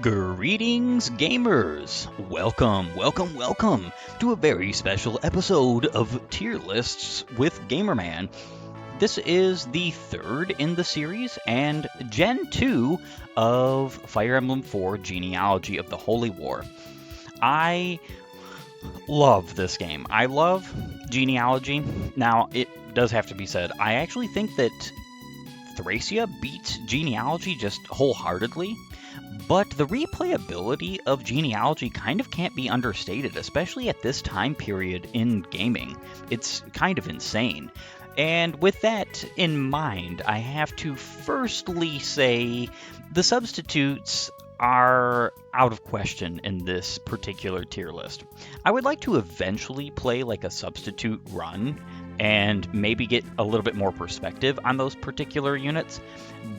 Greetings, gamers! Welcome to a very special episode of Tier Lists with Gamerman. This is the third in the series and Gen 2 of Fire Emblem 4 Genealogy of the Holy War. I love this game. I love Genealogy. Now, it does have to be said, I actually think that Thracia beats Genealogy just wholeheartedly. But the replayability of Genealogy kind of can't be understated, especially at this time period in gaming. It's kind of insane. And with that in mind, I have to firstly say the substitutes are out of question in this particular tier list. I would like to eventually play like a substitute run and maybe get a little bit more perspective on those particular units.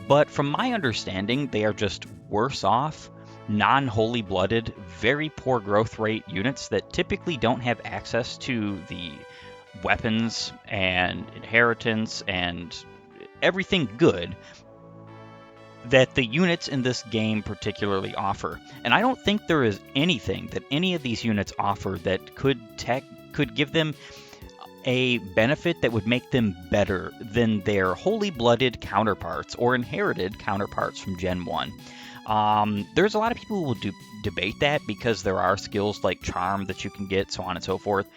But from my understanding, they are just worse off, non-holy blooded, very poor growth rate units that typically don't have access to the weapons and inheritance and everything good that the units in this game particularly offer. And I don't think there is anything that any of these units offer that could give them a benefit that would make them better than their holy blooded counterparts or inherited counterparts from Gen 1. There's a lot of people who will debate that because there are skills like charm that you can get, so on and so forth.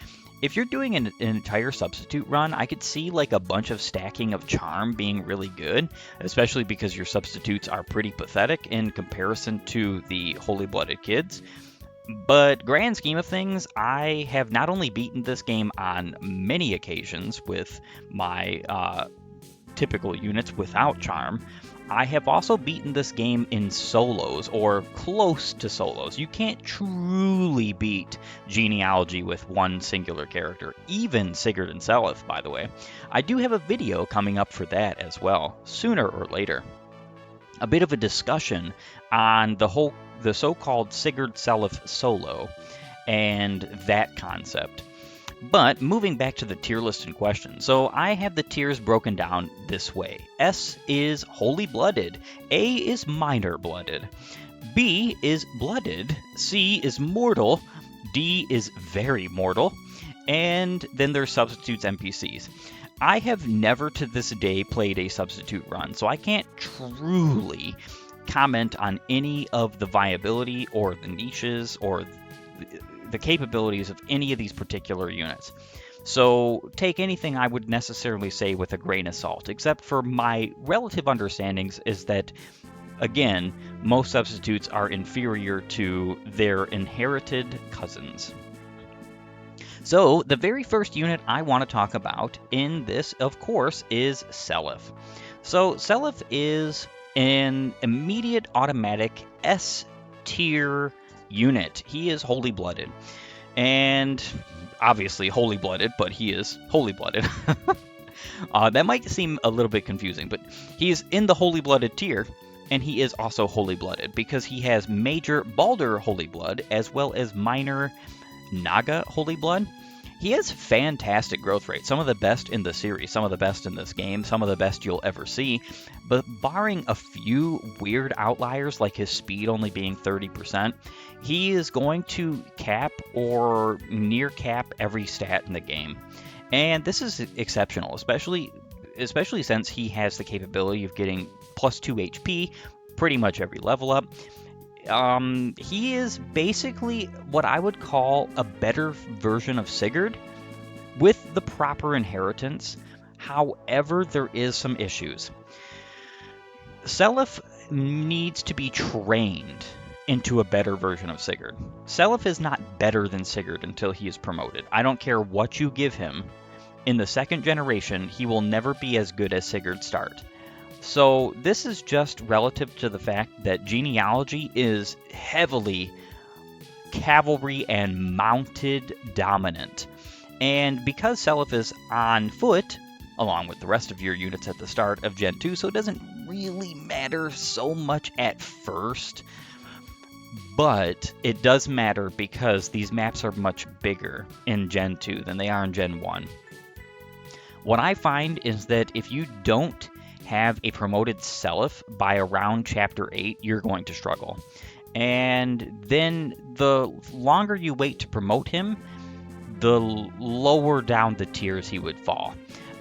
If you're doing an entire substitute run, I could see like a bunch of stacking of charm being really good, especially because your substitutes are pretty pathetic in comparison to the holy blooded kids. But grand scheme of things, I have not only beaten this game on many occasions with my typical units without charm, I have also beaten this game in solos, or close to solos. You can't truly beat Genealogy with one singular character, even Sigurd and Seliph, by the way. I do have a video coming up for that as well, sooner or later. A bit of a discussion on the so-called Sigurd Seliph solo and that concept. But moving back to the tier list in question, so I have the tiers broken down this way. S is holy blooded, A is minor blooded, B is blooded, C is mortal, D is very mortal, and then there's substitutes NPCs. I have never to this day played a substitute run, so I can't truly comment on any of the viability or the niches or the capabilities of any of these particular units. So take anything I would necessarily say with a grain of salt, except for my relative understandings is that, again, most substitutes are inferior to their inherited cousins. So the very first unit I want to talk about in this, of course, is Seliph. So Seliph is an immediate automatic S tier unit. He is holy blooded, and obviously holy blooded, but he is holy blooded. That might seem a little bit confusing, but he is in the holy blooded tier, and he is also holy blooded because he has major Baldur holy blood as well as minor Naga holy blood. He has fantastic growth rate, some of the best in the series, some of the best in this game, some of the best you'll ever see, but barring a few weird outliers like his speed only being 30%, he is going to cap or near cap every stat in the game. And this is exceptional, especially since he has the capability of getting plus 2 HP pretty much every level up. He is basically what I would call a better version of Sigurd with the proper inheritance. However, there is some issues. Seliph needs to be trained into a better version of Sigurd. Seliph is not better than Sigurd until he is promoted. I don't care what you give him. In the second generation, he will never be as good as Sigurd start. So this is just relative to the fact that Genealogy is heavily cavalry and mounted dominant. And because Seliph is on foot, along with the rest of your units at the start of Gen 2, so it doesn't really matter so much at first. But it does matter because these maps are much bigger in Gen 2 than they are in Gen 1. What I find is that if you don't have a promoted Seliph by around Chapter 8, you're going to struggle. And then the longer you wait to promote him, the lower down the tiers he would fall.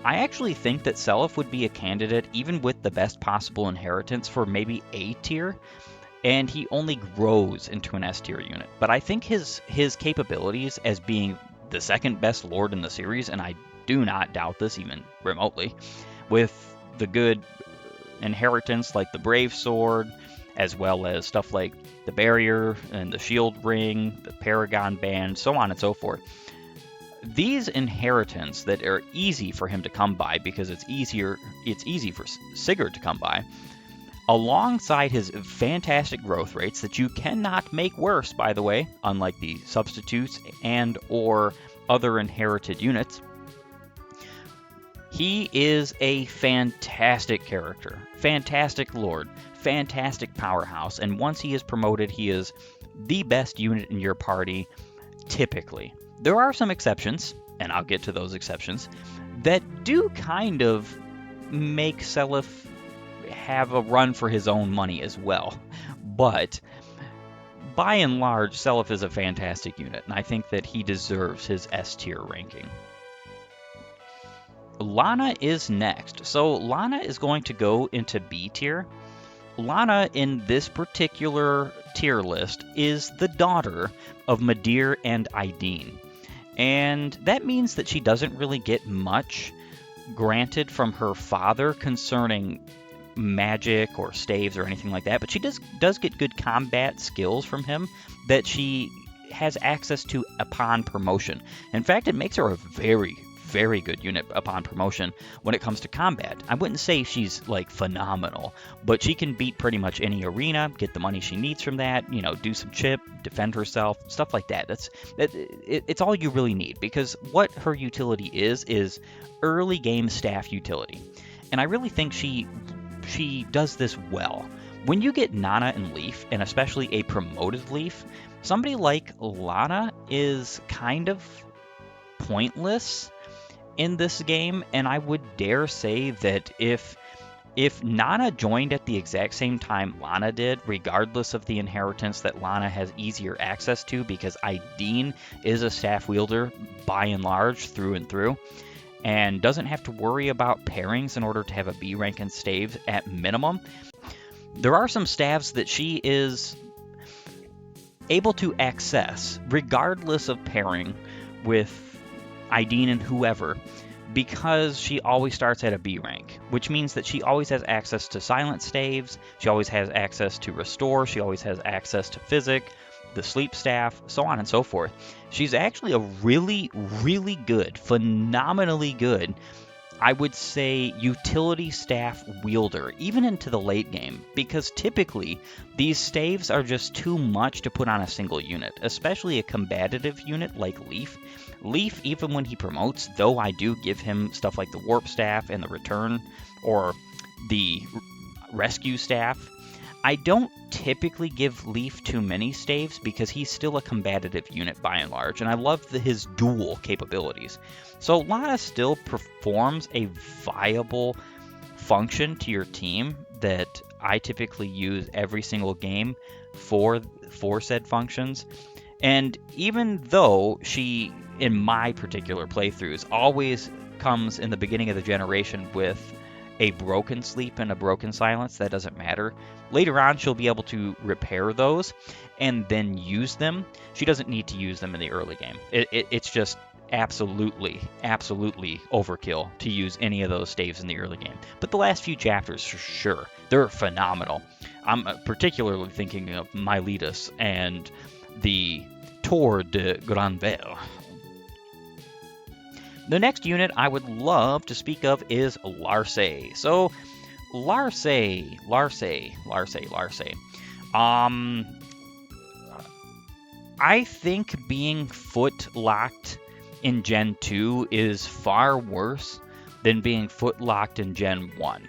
I actually think that Seliph would be a candidate, even with the best possible inheritance, for maybe A tier, and he only grows into an S tier unit. But I think his capabilities as being the second best lord in the series, and I do not doubt this even remotely, with the good inheritance like the Brave Sword, as well as stuff like the Barrier and the Shield Ring, the Paragon Band, so on and so forth. These inheritance that are easy for him to come by because it's easy for Sigurd to come by, alongside his fantastic growth rates that you cannot make worse, by the way, unlike the substitutes and or other inherited units. He is a fantastic character, fantastic lord, fantastic powerhouse, and once he is promoted, he is the best unit in your party, typically. There are some exceptions, and I'll get to those exceptions, that do kind of make Seliph have a run for his own money as well. But by and large, Seliph is a fantastic unit, and I think that he deserves his S tier ranking. Lana is next. So Lana is going to go into B tier. Lana in this particular tier list is the daughter of Midir and Aideen. And that means that she doesn't really get much granted from her father concerning magic or staves or anything like that, but she does get good combat skills from him that she has access to upon promotion. In fact, it makes her a very, very good unit upon promotion when it comes to combat. I wouldn't say she's like phenomenal, but she can beat pretty much any arena, get the money she needs from that, do some chip, defend herself, stuff like that. It's all you really need, because what her utility is early game staff utility. And I really think she does this well. When you get Nana and Leaf, and especially a promoted Leaf, somebody like Lana is kind of pointless in this game, and I would dare say that if Nana joined at the exact same time Lana did, regardless of the inheritance that Lana has easier access to, because Aideen is a staff wielder by and large through and through, and doesn't have to worry about pairings in order to have a B rank in staves at minimum. There are some staves that she is able to access, regardless of pairing with Aideen and whoever, because she always starts at a B rank, which means that she always has access to silent staves, she always has access to restore, she always has access to physic, the sleep staff, so on and so forth. She's actually a really, really good, phenomenally good, I would say, utility staff wielder, even into the late game, because typically these staves are just too much to put on a single unit, especially a combative unit like Leaf. Leaf, even when he promotes, though I do give him stuff like the warp staff and the return, or the rescue staff, I don't typically give Leaf too many staves because he's still a combative unit by and large, and I love his dual capabilities. So Lana still performs a viable function to your team that I typically use every single game for said functions. And even though she, in my particular playthroughs, always comes in the beginning of the generation with a broken sleep and a broken silence, that doesn't matter. Later on, she'll be able to repair those and then use them. She doesn't need to use them in the early game. It's just absolutely overkill to use any of those staves in the early game. But the last few chapters, for sure, they're phenomenal. I'm particularly thinking of Miletus and the Tour de Granvelle. The next unit I would love to speak of is Larce. So, Larce. I think being foot locked in Gen 2 is far worse than being foot locked in Gen 1.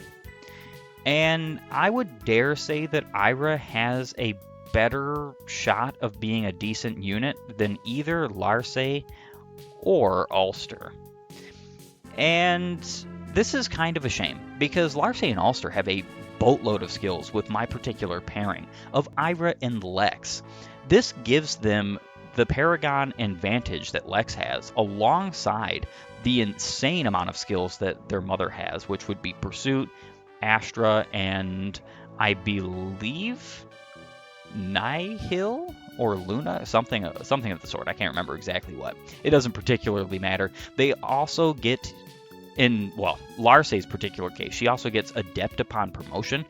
And I would dare say that Ira has a better shot of being a decent unit than either Larce or Ulster. And this is kind of a shame, because Larce and Ulster have a boatload of skills with my particular pairing of Ira and Lex. This gives them the Paragon advantage that Lex has, alongside the insane amount of skills that their mother has, which would be Pursuit, Astra, and I believe Nihil or Luna, something of the sort. I can't remember exactly what. It doesn't particularly matter. They also get, in, well, Larce's particular case, she also gets Adept upon promotion.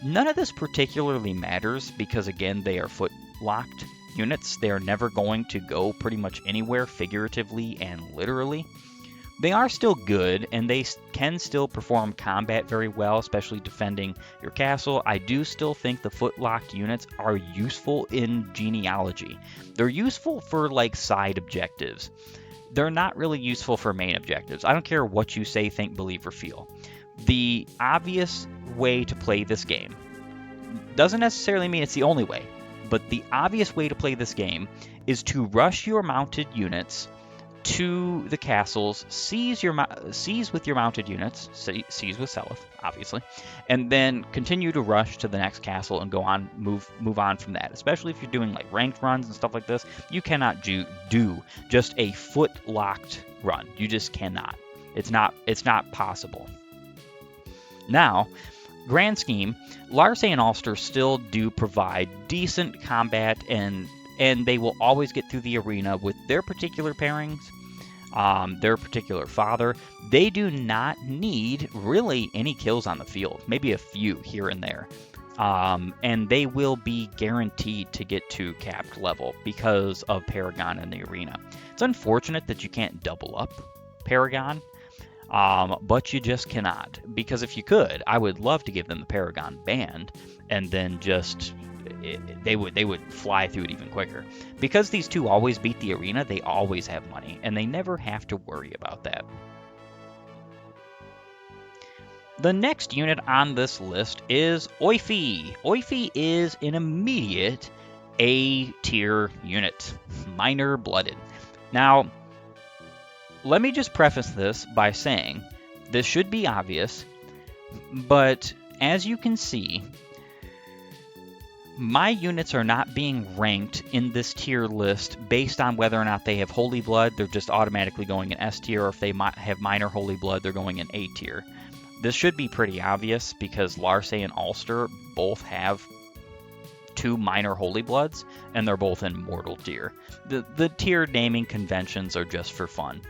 None of this particularly matters because, again, they are foot-locked units. They are never going to go pretty much anywhere, figuratively and literally. They are still good, and they can still perform combat very well, especially defending your castle. I do still think the foot-locked units are useful in Genealogy. They're useful for, like, side objectives. They're not really useful for main objectives. I don't care what you say, think, believe, or feel. The obvious way to play this game doesn't necessarily mean it's the only way, but the obvious way to play this game is to rush your mounted units to the castles, seize with your mounted units, seize with Seliph, obviously, and then continue to rush to the next castle and go on, move on from that. Especially if you're doing like ranked runs and stuff like this, you cannot do just a foot-locked run. You just cannot. It's not possible. Now, grand scheme, Larce and Ulster still do provide decent combat, and they will always get through the arena with their particular pairings, their particular father. They do not need really any kills on the field, maybe a few here and there. And they will be guaranteed to get to capped level because of Paragon in the arena. It's unfortunate that you can't double up Paragon, but you just cannot. Because if you could, I would love to give them the Paragon band, and then just they would fly through it even quicker. Because these two always beat the arena, they always have money, and they never have to worry about that. The next unit on this list is Oifi. Oifi is an immediate A-tier unit, minor blooded. Now, let me just preface this by saying this should be obvious, but as you can see, my units are not being ranked in this tier list based on whether or not they have Holy Blood. They're just automatically going in S tier, or if they have minor Holy Blood, they're going in A tier. This should be pretty obvious because Larce and Ulster both have 2 minor Holy Bloods, and they're both in Mortal tier. The tier naming conventions are just for fun.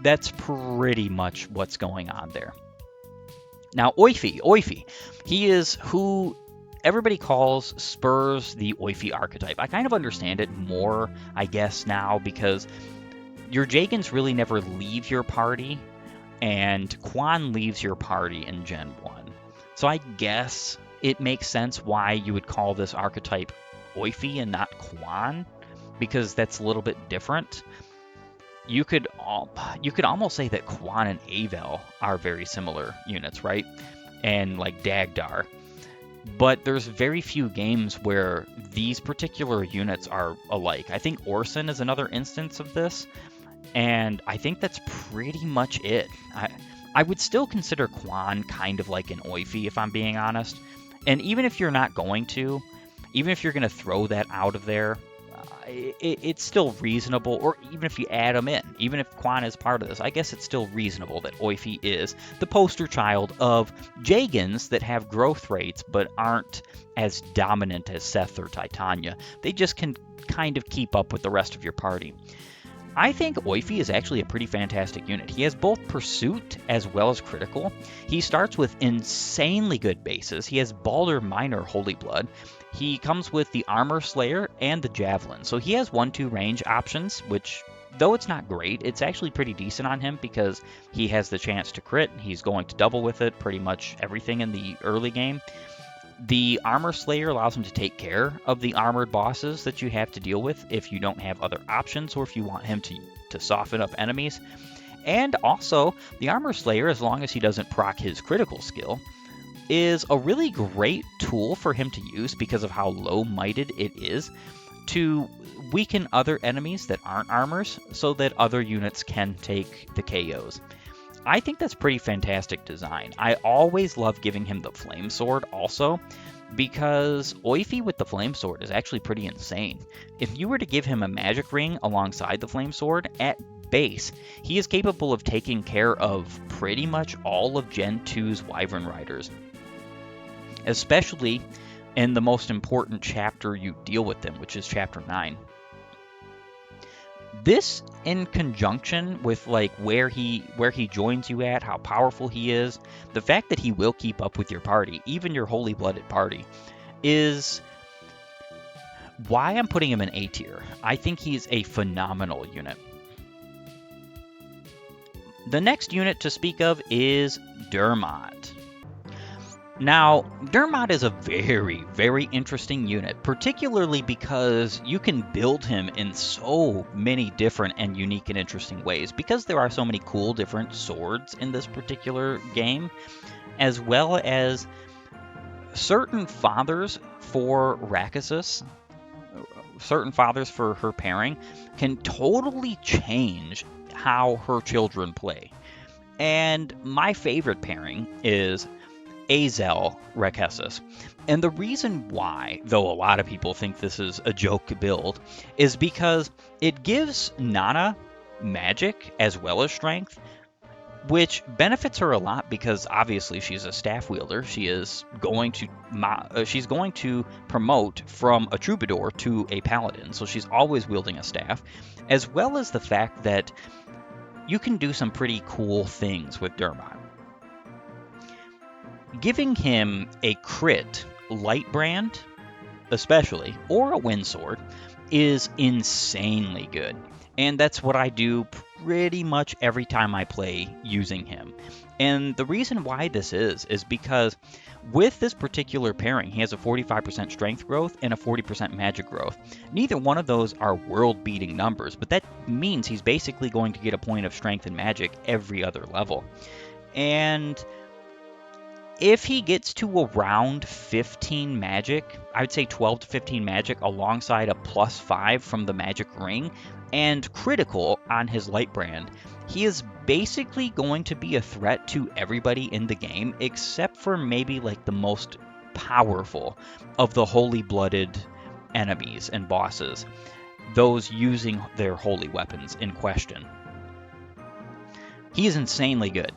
That's pretty much what's going on there. Now, Oifi, he is who everybody calls Spurs the Oifi archetype. I kind of understand it more, I guess, now, because your Jagans really never leave your party, and Quan leaves your party in Gen 1. So I guess it makes sense why you would call this archetype Oifi and not Quan, because that's a little bit different. You could almost say that Quan and Avel are very similar units, right? And like Dagdar. But there's very few games where these particular units are alike. I think Orson is another instance of this, and I think that's pretty much it. I would still consider Quan kind of like an Oifi, if I'm being honest. And even if you're not going to, even if you're going to throw that out of there, it's still reasonable, or even if you add them in, even if Quan is part of this, I guess it's still reasonable that Oifi is the poster child of Jagans that have growth rates but aren't as dominant as Seth or Titania. They just can kind of keep up with the rest of your party. I think Oifi is actually a pretty fantastic unit. He has both Pursuit as well as Critical. He starts with insanely good bases. He has Baldur Minor Holy Blood. He comes with the Armor Slayer and the Javelin. So he has 1-2 range options, which, though it's not great, it's actually pretty decent on him because he has the chance to crit. He's going to double with it pretty much everything in the early game. The Armor Slayer allows him to take care of the armored bosses that you have to deal with if you don't have other options, or if you want him to soften up enemies. And also, the Armor Slayer, as long as he doesn't proc his critical skill, is a really great tool for him to use because of how low-mighted it is to weaken other enemies that aren't armors so that other units can take the KOs. I think that's pretty fantastic design. I always love giving him the flame sword also, because Oifi with the flame sword is actually pretty insane. If you were to give him a magic ring alongside the flame sword, at base, he is capable of taking care of pretty much all of Gen 2's Wyvern Riders, especially in the most important chapter you deal with them, which is chapter 9. This, in conjunction with like where he joins you at, how powerful he is, the fact that he will keep up with your party, even your holy blooded party, is why I'm putting him in A tier. I think he's a phenomenal unit. The next unit to speak of is Dermot. Now, Dermot is a very, very interesting unit, particularly because you can build him in so many different and unique and interesting ways, because there are so many cool different swords in this particular game, as well as certain fathers for Rakusus, certain fathers for her pairing, can totally change how her children play. And my favorite pairing is Azel Rakusus. And the reason why, though a lot of people think this is a joke build, is because it gives Nana magic as well as strength, which benefits her a lot because obviously she's a staff wielder. She's going to promote from a troubadour to a paladin, so she's always wielding a staff, as well as the fact that you can do some pretty cool things with Dermot. Giving him a crit light brand, especially, or a wind sword, is insanely good. And that's what I do pretty much every time I play using him. And the reason why this is because with this particular pairing, he has a 45% strength growth and a 40% magic growth. Neither one of those are world-beating numbers, but that means he's basically going to get a point of strength and magic every other level. And if he gets to around 15 magic, I would say 12 to 15 magic alongside a +5 from the magic ring and critical on his light brand, he is basically going to be a threat to everybody in the game except for maybe like the most powerful of the holy blooded enemies and bosses, those using their holy weapons in question. He is insanely good.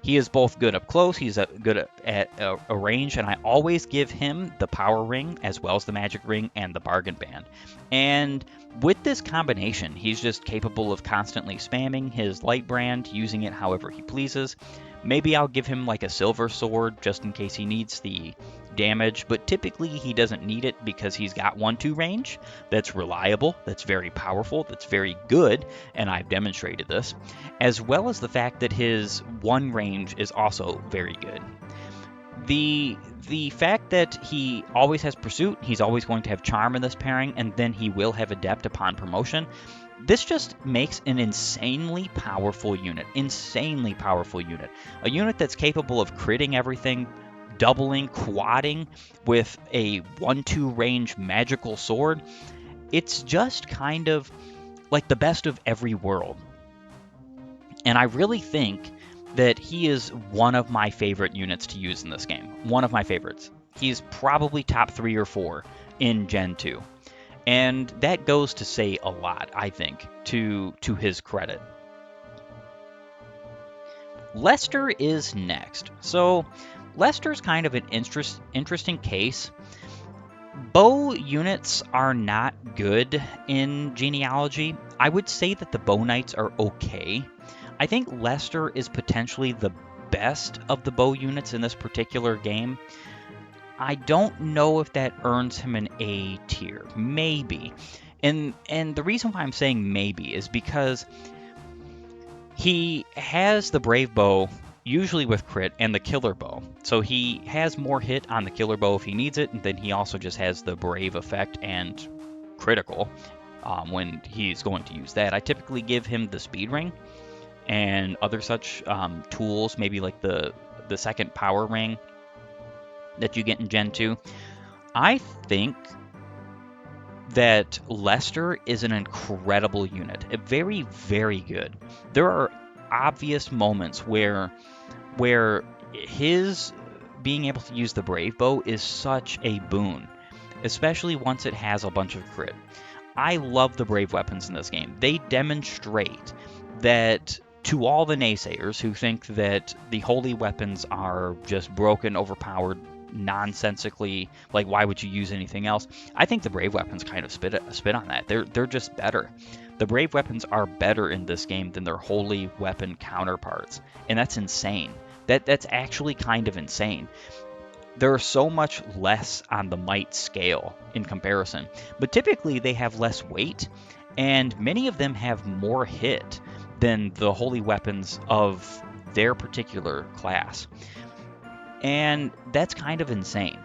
He is both good up close, he's good at a range, and I always give him the power ring as well as the magic ring and the bargain band. And with this combination, he's just capable of constantly spamming his light brand, using it however he pleases. Maybe I'll give him like a silver sword just in case he needs the damage, but typically he doesn't need it because he's got 1-2 range that's reliable, that's very powerful, that's very good, and I've demonstrated this, as well as the fact that his 1 range is also very good. The fact that he always has pursuit, he's always going to have charm in this pairing, and then he will have adept upon promotion. This just makes an insanely powerful unit. A unit that's capable of critting everything, doubling, quadding with a 1-2 range magical sword. It's just kind of like the best of every world. And I really think that he is one of my favorite units to use in this game. One of my favorites. He's probably top 3 or 4 in Gen 2. And that goes to say a lot, I think, to his credit. Lester is next. So Lester's kind of an interesting case. Bow units are not good in Genealogy. I would say that the bow knights are okay. I think Lester is potentially the best of the bow units in this particular game. I don't know if that earns him an A tier. Maybe. And the reason why I'm saying maybe is because he has the brave bow, usually with crit, and the killer bow. So he has more hit on the killer bow if he needs it, and then he also just has the brave effect and critical when he's going to use that. I typically give him the speed ring and other such tools, maybe like the second power ring that you get in Gen 2. I think that Lester is an incredible unit. Very, very good. There are obvious moments where his being able to use the Brave Bow is such a boon, especially once it has a bunch of crit. I love the Brave weapons in this game. They demonstrate that to all the naysayers who think that the holy weapons are just broken, overpowered, nonsensically, like why would you use anything else? I think the Brave weapons kind of spit on that. They're just better. The Brave weapons are better in this game than their holy weapon counterparts, and that's insane. That's actually kind of insane. They're so much less on the might scale in comparison, but typically they have less weight, and many of them have more hit than the holy weapons of their particular class. And that's kind of insane.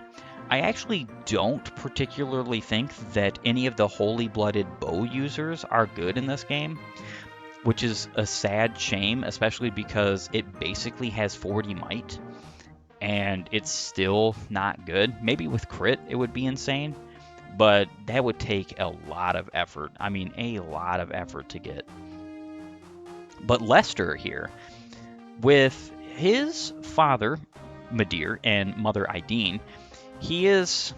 I actually don't particularly think that any of the holy blooded bow users are good in this game, which is a sad shame, especially because it basically has 40 might and it's still not good. Maybe with crit it would be insane, but that would take a lot of effort. I mean, a lot of effort to get. But Lester here, with his father, Madir, and mother, Ideen, he is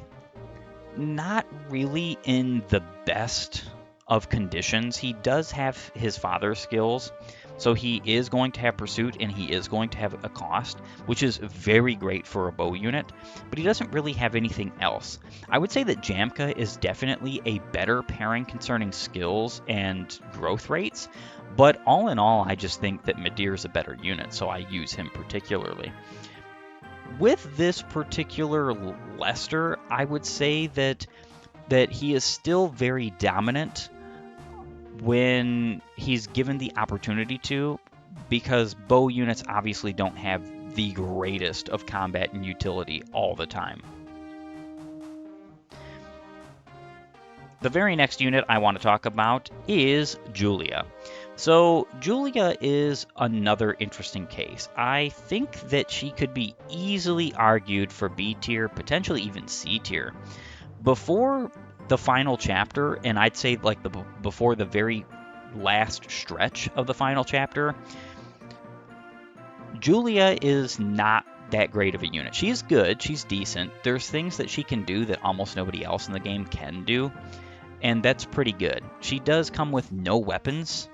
not really in the best of conditions. He does have his father's skills, so he is going to have pursuit and he is going to have a cost, which is very great for a bow unit, but he doesn't really have anything else. I would say that Jamka is definitely a better pairing concerning skills and growth rates, but all in all, I just think that Madir is a better unit, so I use him particularly. With this particular Lester, I would say that he is still very dominant when he's given the opportunity to, because bow units obviously don't have the greatest of combat and utility all the time. The very next unit I want to talk about is Julia. So Julia is another interesting case. I think that she could be easily argued for B tier, potentially even C tier. Before the final chapter, and I'd say like before the very last stretch of the final chapter, Julia is not that great of a unit. She's good, she's decent. There's things that she can do that almost nobody else in the game can do, and that's pretty good. She does come with no weapons,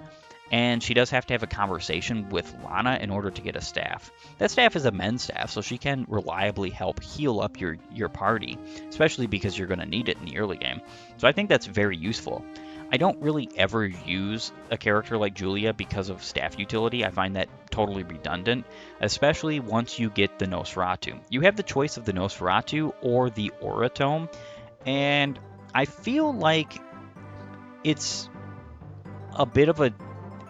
and she does have to have a conversation with Lana in order to get a staff. That staff is a men's staff, so she can reliably help heal up your party, especially because you're going to need it in the early game. So I think that's very useful. I don't really ever use a character like Julia because of staff utility. I find that totally redundant, especially once you get the Nosferatu. You have the choice of the Nosferatu or the Aura Tome, and I feel like it's a bit of a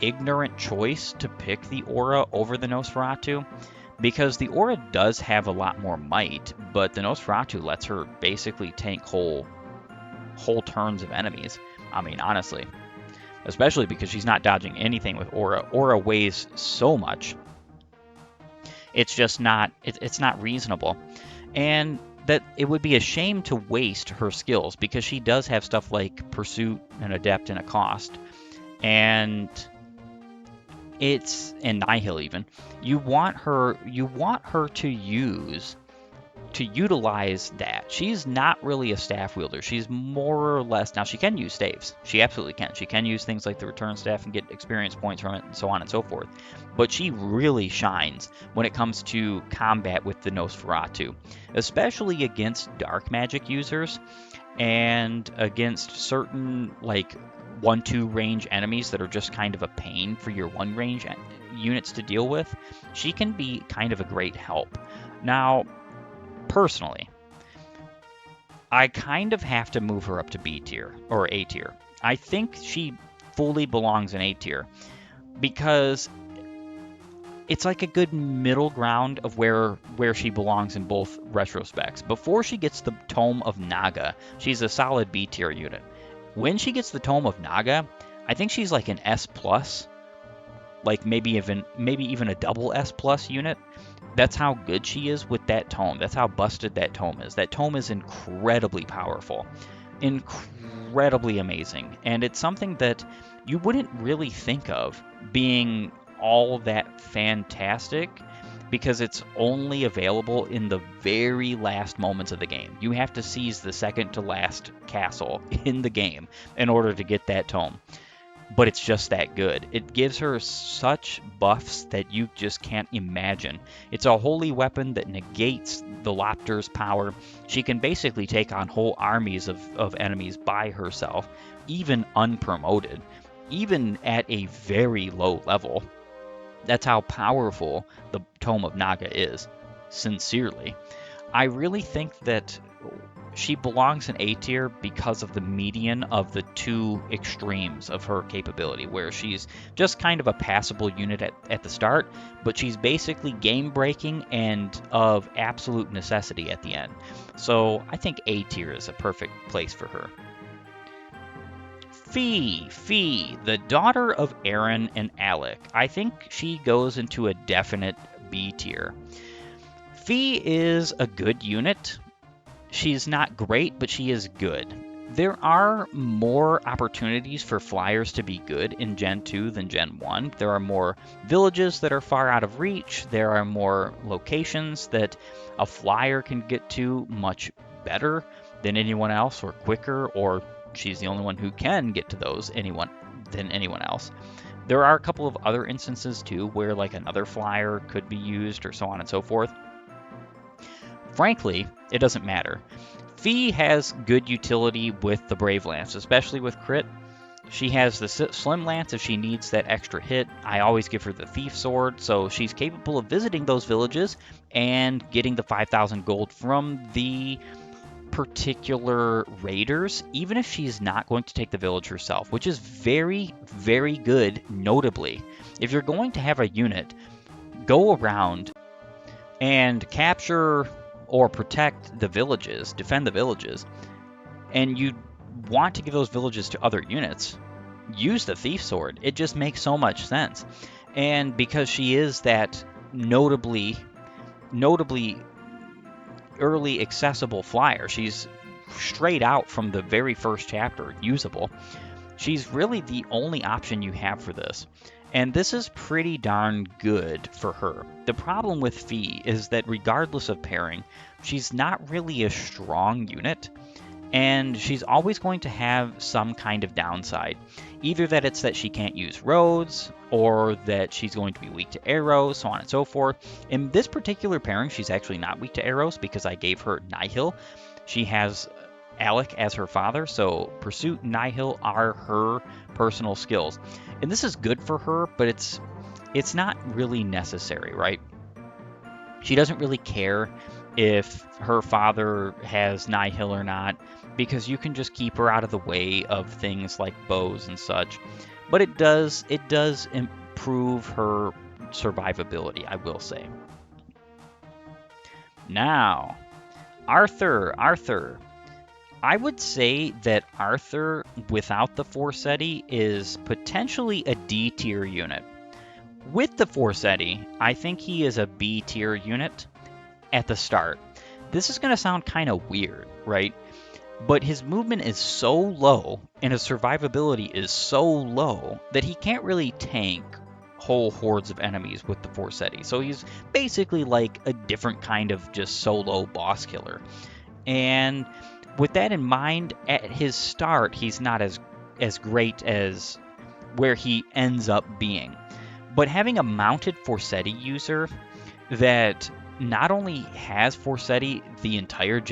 ignorant choice to pick the Aura over the Nosferatu, because the Aura does have a lot more might, but the Nosferatu lets her basically tank whole turns of enemies. I mean, honestly, especially because she's not dodging anything with Aura. Aura weighs so much. It's just not, it's not reasonable. And that it would be a shame to waste her skills, because she does have stuff like Pursuit and Adept and a cost. And Nihil even. You want her to utilize that. She's not really a staff wielder. She's more or less, now she can use staves. She absolutely can. She can use things like the return staff and get experience points from it and so on and so forth. But she really shines when it comes to combat with the Nosferatu, especially against dark magic users and against certain like 1-2 range enemies that are just kind of a pain for your 1 range units to deal with. She can be kind of a great help. Now, personally, I kind of have to move her up to B tier or A tier. I think she fully belongs in A tier because it's like a good middle ground of where she belongs in both retrospects. Before she gets the Tome of Naga, she's a solid B tier unit. When she gets the Tome of Naga, I think she's like an S+, like maybe even a double S+ unit. That's how good she is with that tome. That's how busted that tome is. That tome is incredibly powerful, incredibly amazing, and it's something that you wouldn't really think of being all that fantastic because it's only available in the very last moments of the game. You have to seize the second to last castle in the game in order to get that tome. But it's just that good. It gives her such buffs that you just can't imagine. It's a holy weapon that negates the Lopter's power. She can basically take on whole armies of enemies by herself, even unpromoted, even at a very low level. That's how powerful the Tome of Naga is, sincerely. I really think that she belongs in A tier because of the median of the two extremes of her capability, where she's just kind of a passable unit at the start, but she's basically game breaking and of absolute necessity at the end. So I think A tier is a perfect place for her. Fee, the daughter of Aaron and Alec. I think she goes into a definite B tier. Fee is a good unit. She's not great, but she is good. There are more opportunities for flyers to be good in Gen 2 than Gen 1. There are more villages that are far out of reach. There are more locations that a flyer can get to much better than anyone else, or quicker, or she's the only one who can get to those than anyone else. There are a couple of other instances too where like another flyer could be used or so on and so forth. Frankly, it doesn't matter. Fee has good utility with the Brave Lance, especially with crit. She has the Slim Lance if she needs that extra hit. I always give her the Thief Sword, so she's capable of visiting those villages and getting the 5,000 gold from the particular raiders, even if she's not going to take the village herself, which is very, very good, notably. If you're going to have a unit go around and capture or protect the villages, defend the villages, and you want to give those villages to other units, use the Thief Sword. It just makes so much sense. And because she is that notably early accessible flyer, she's straight out from the very first chapter usable. She's really the only option you have for this. And this is pretty darn good for her. The problem with Fee is that regardless of pairing, she's not really a strong unit, and she's always going to have some kind of downside. Either that it's that she can't use roads, or that she's going to be weak to arrows, so on and so forth. In this particular pairing, she's actually not weak to arrows because I gave her Nihil. She has Alec as her father, so Pursuit and Nihil are her personal skills. And this is good for her, but it's not really necessary, right? She doesn't really care if her father has Nihil or not, because you can just keep her out of the way of things like bows and such. But it does improve her survivability, I will say. Now, Arthur. I would say that Arthur, without the Forseti, is potentially a D tier unit. With the Forseti, I think he is a B tier unit at the start. This is going to sound kind of weird, right? But his movement is so low and his survivability is so low that he can't really tank whole hordes of enemies with the Forseti. So he's basically like a different kind of just solo boss killer. And with that in mind, at his start, he's not as great as where he ends up being. But having a mounted Forseti user that not only has Forseti the entire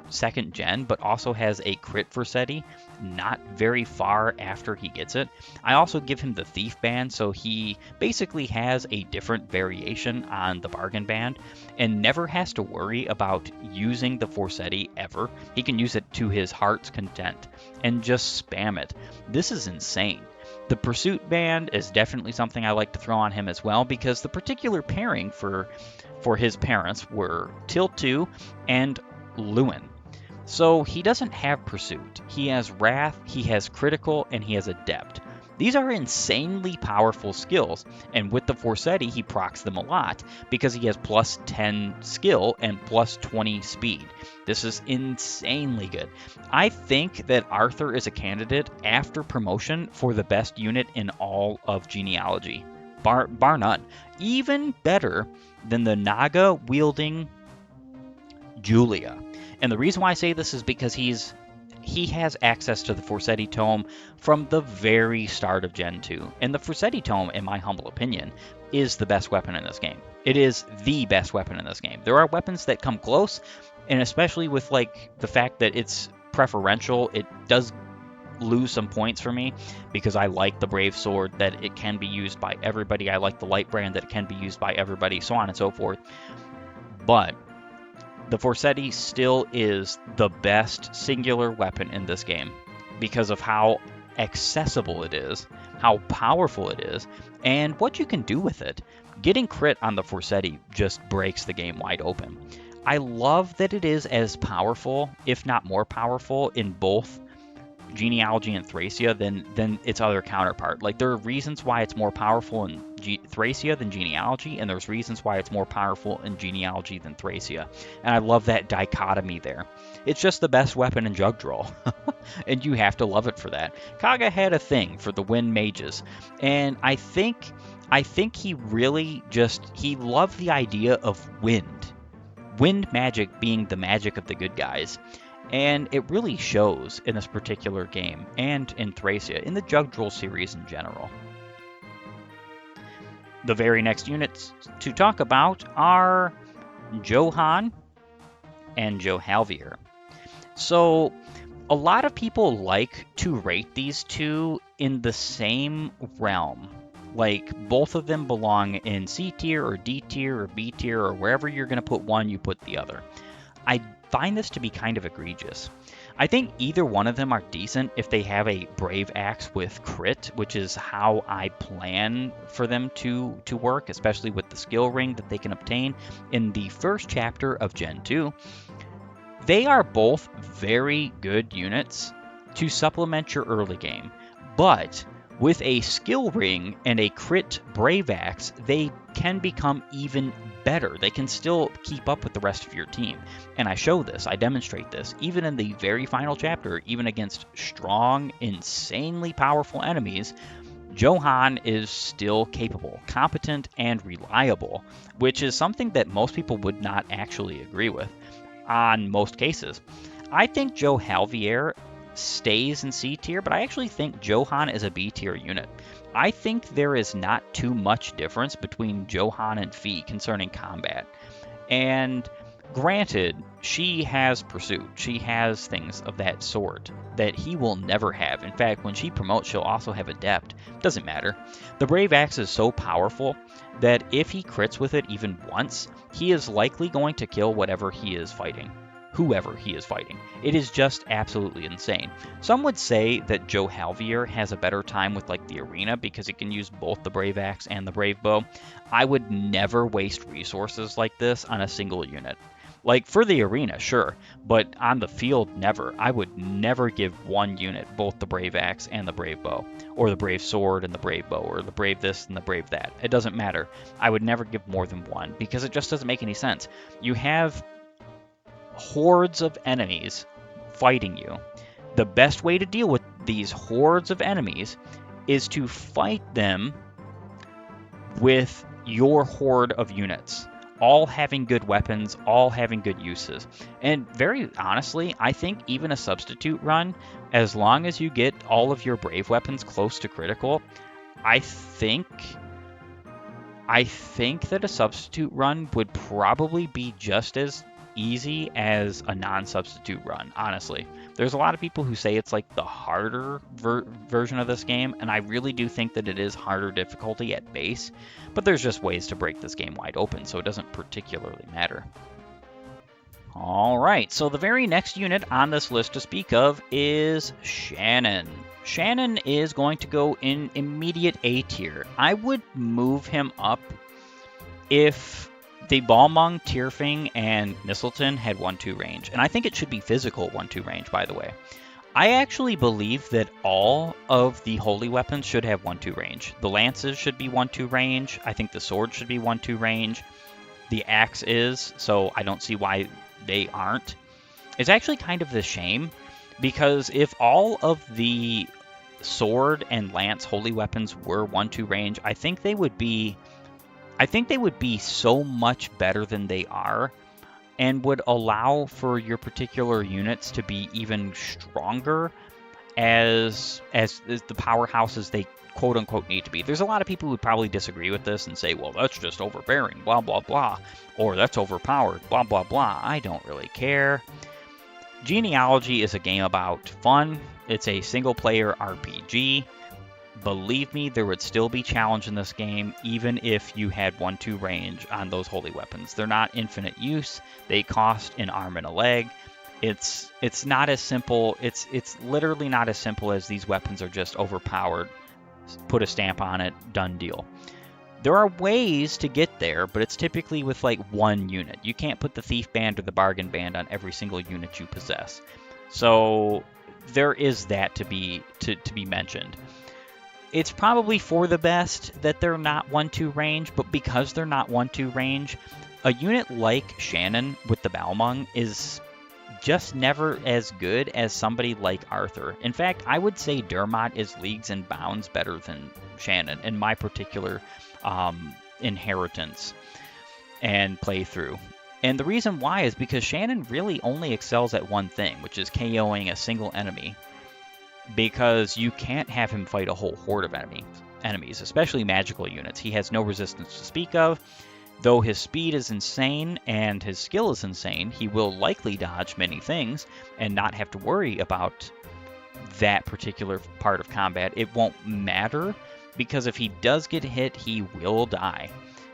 second gen, but also has a crit Forseti not very far after he gets it. I also give him the Thief Band, so he basically has a different variation on the Bargain Band and never has to worry about using the Forseti ever. He can use it to his heart's content and just spam it. This is insane. The Pursuit Band is definitely something I like to throw on him as well, because the particular pairing for his parents were Tilt 2 and Lewin. So he doesn't have Pursuit. He has Wrath, he has Critical, and he has Adept. These are insanely powerful skills, and with the Forseti he procs them a lot because he has plus 10 skill and plus 20 speed. This is insanely good. I think that Arthur is a candidate after promotion for the best unit in all of Genealogy. bar none. Even better than the Naga wielding Julia. And the reason why I say this is because he has access to the Forseti Tome from the very start of Gen 2. And the Forseti Tome, in my humble opinion, is the best weapon in this game. It is the best weapon in this game. There are weapons that come close, and especially with like the fact that it's preferential, it does lose some points for me because I like the Brave Sword that it can be used by everybody. I like the Light Brand that it can be used by everybody, so on and so forth. But the Forseti still is the best singular weapon in this game because of how accessible it is, how powerful it is, and what you can do with it. Getting crit on the Forseti just breaks the game wide open. I love that it is as powerful, if not more powerful, in both Genealogy and Thracia than its other counterpart. Like, there are reasons why it's more powerful in Thracia than Genealogy, and there's reasons why it's more powerful in Genealogy than Thracia. And I love that dichotomy there. It's just the best weapon in Jugdral, and you have to love it for that. Kaga had a thing for the wind mages, and I think he really he loved the idea of wind magic being the magic of the good guys. And it really shows in this particular game and in Thracia, in the Jugdral series in general. The very next units to talk about are Johann and Johalvir. So a lot of people like to rate these two in the same realm. Like, both of them belong in C tier or D tier or B tier, or wherever you're going to put one, you put the other. I find this to be kind of egregious. I think either one of them are decent if they have a Brave Axe with crit, which is how I plan for them to work, especially with the skill ring that they can obtain in the first chapter of Gen 2. They are both very good units to supplement your early game, but with a skill ring and a crit Brave Axe, they can become even better. They can still keep up with the rest of your team. And I show this, I demonstrate this, even in the very final chapter, even against strong, insanely powerful enemies. Johann is still capable, competent, and reliable, which is something that most people would not actually agree with on most cases. I think Johalvir stays in C tier, but I actually think Johann is a B tier unit. I think there is not too much difference between Johann and Fee concerning combat. And granted, she has pursuit. She has things of that sort that he will never have. In fact, when she promotes, she'll also have Adept. Doesn't matter. The Brave Axe is so powerful that if he crits with it even once, he is likely going to kill whatever he is fighting. Whoever he is fighting. It is just absolutely insane. Some would say that Johalvir has a better time with like the arena because it can use both the Brave Axe and the Brave Bow. I would never waste resources like this on a single unit. Like, for the arena, sure, but on the field, never. I would never give one unit both the Brave Axe and the Brave Bow, or the Brave Sword and the Brave Bow, or the Brave this and the Brave that. It doesn't matter. I would never give more than one because it just doesn't make any sense. You have hordes of enemies fighting you. The best way to deal with these hordes of enemies is to fight them with your horde of units, all having good weapons, all having good uses. And very honestly, I think even a substitute run, as long as you get all of your brave weapons close to critical, I think that a substitute run would probably be just as easy as a non-substitute run, honestly. There's a lot of people who say it's like the harder version of this game, and I really do think that it is harder difficulty at base, but there's just ways to break this game wide open, so it doesn't particularly matter. Alright, so the very next unit on this list to speak of is Shannon. Shannon is going to go in immediate A tier. I would move him up if the Balmung, Tyrfing, and Nistleton had 1-2 range, and I think it should be physical 1-2 range, by the way. I actually believe that all of the holy weapons should have 1-2 range. The lances should be 1-2 range. I think the sword should be 1-2 range. The axe is, so I don't see why they aren't. It's actually kind of a shame, because if all of the sword and lance holy weapons were 1-2 range, I think they would be so much better than they are, and would allow for your particular units to be even stronger as the powerhouses they quote unquote need to be. There's a lot of people who would probably disagree with this and say, well, that's just overbearing, blah blah blah, or that's overpowered, blah blah blah. I don't really care. Genealogy is a game about fun. It's a single player RPG. Believe me, there would still be challenge in this game, even if you had 1-2 range on those holy weapons. They're not infinite use. They cost an arm and a leg. It's not as simple. It's literally not as simple as these weapons are just overpowered. Put a stamp on it, done deal. There are ways to get there, but it's typically with like one unit. You can't put the thief band or the bargain band on every single unit you possess. So there is that to be mentioned. It's probably for the best that they're not 1-2 range, but because they're not 1-2 range, a unit like Shannon with the Balmung is just never as good as somebody like Arthur. In fact, I would say Dermot is leagues and bounds better than Shannon in my particular inheritance and playthrough. And the reason why is because Shannon really only excels at one thing, which is KOing a single enemy, because you can't have him fight a whole horde of enemies, especially magical units. He has no resistance to speak of. Though his speed is insane and his skill is insane, he will likely dodge many things and not have to worry about that particular part of combat. It won't matter, because if he does get hit, he will die.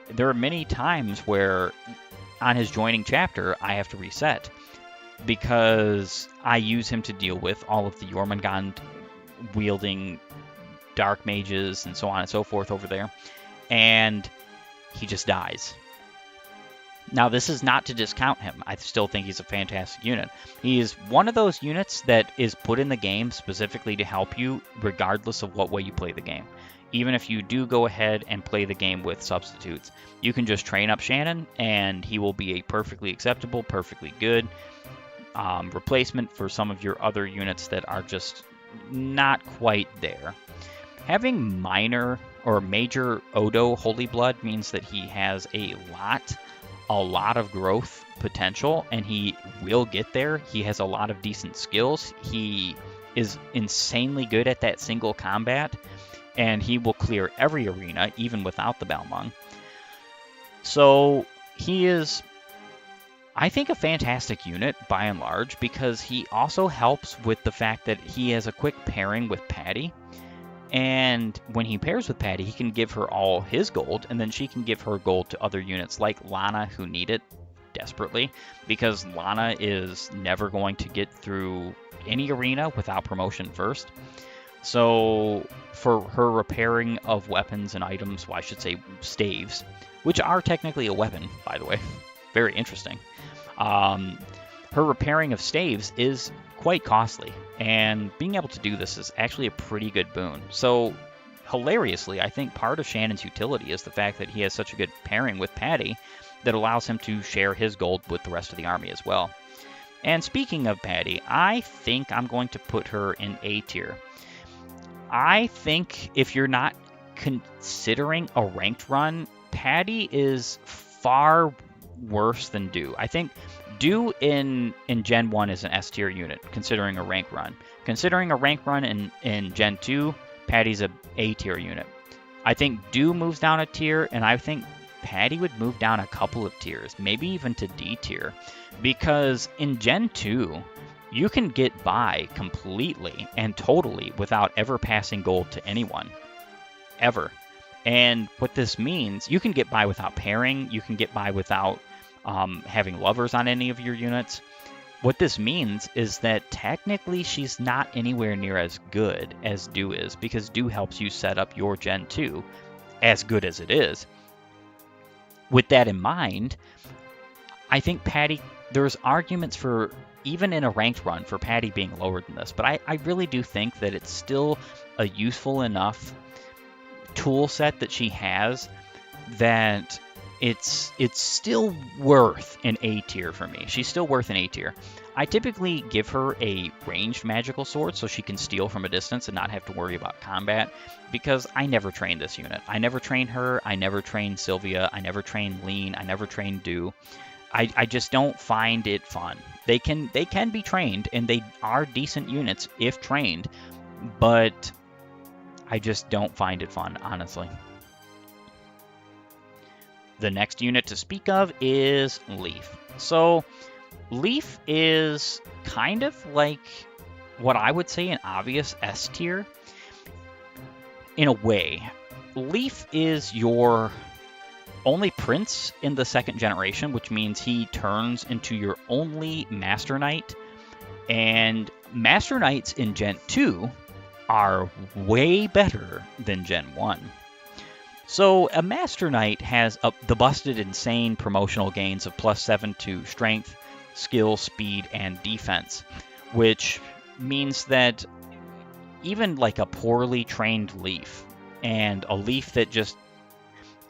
There are many times where on his joining chapter, I have to reset because I use him to deal with all of the Jormungand wielding dark mages and so on and so forth over there, and he just dies. Now, this is not to discount him. I still think he's a fantastic unit. He is one of those units that is put in the game specifically to help you regardless of what way you play the game. Even if you do go ahead and play the game with substitutes, you can just train up Shannon and he will be a perfectly acceptable, perfectly good replacement for some of your other units that are just not quite there. Having minor or major Odo Holy Blood means that he has a lot of growth potential, and he will get there. He has a lot of decent skills. He is insanely good at that single combat, and he will clear every arena, even without the Balmung. So he is, I think, a fantastic unit by and large, because he also helps with the fact that he has a quick pairing with Patty. And when he pairs with Patty, he can give her all his gold, and then she can give her gold to other units like Lana, who need it desperately, because Lana is never going to get through any arena without promotion first. So for her repairing of weapons and items, well, I should say staves, which are technically a weapon, by the way, very interesting. Her repairing of staves is quite costly, and being able to do this is actually a pretty good boon. So hilariously, I think part of Shannon's utility is the fact that he has such a good pairing with Patty that allows him to share his gold with the rest of the army as well. And speaking of Patty, I think I'm going to put her in A tier. I think if you're not considering a ranked run, Patty is far worse than Do. I think Do in Gen 1 is an S tier unit, considering a rank run. Considering a rank run in Gen 2, Patty's a A tier unit. I think Do moves down a tier, and I think Patty would move down a couple of tiers, maybe even to D tier. Because in Gen 2, you can get by completely and totally without ever passing gold to anyone. Ever. And what this means, you can get by without pairing, you can get by without having lovers on any of your units. What this means is that technically she's not anywhere near as good as Do is, because Do helps you set up your Gen 2, as good as it is. With that in mind, I think Patty, there's arguments for, even in a ranked run, for Patty being lower than this, but I really do think that it's still a useful enough tool set that she has that it's still worth an A tier for me. She's still worth an A tier. I typically give her a ranged magical sword so she can steal from a distance and not have to worry about combat, because I never train this unit. I never train her, I never train Sylvia, I never train Lean, I never train Dew. I just don't find it fun. They can be trained, and they are decent units if trained, but I just don't find it fun, honestly. The next unit to speak of is Leaf. So Leaf is kind of like what I would say an obvious S tier in a way. Leaf is your only prince in the second generation, which means he turns into your only Master Knight. And Master Knights in Gen 2 are way better than Gen 1. So a Master Knight has the busted insane promotional gains of +7 to strength, skill, speed, and defense, which means that even like a poorly trained Leaf and a Leaf that just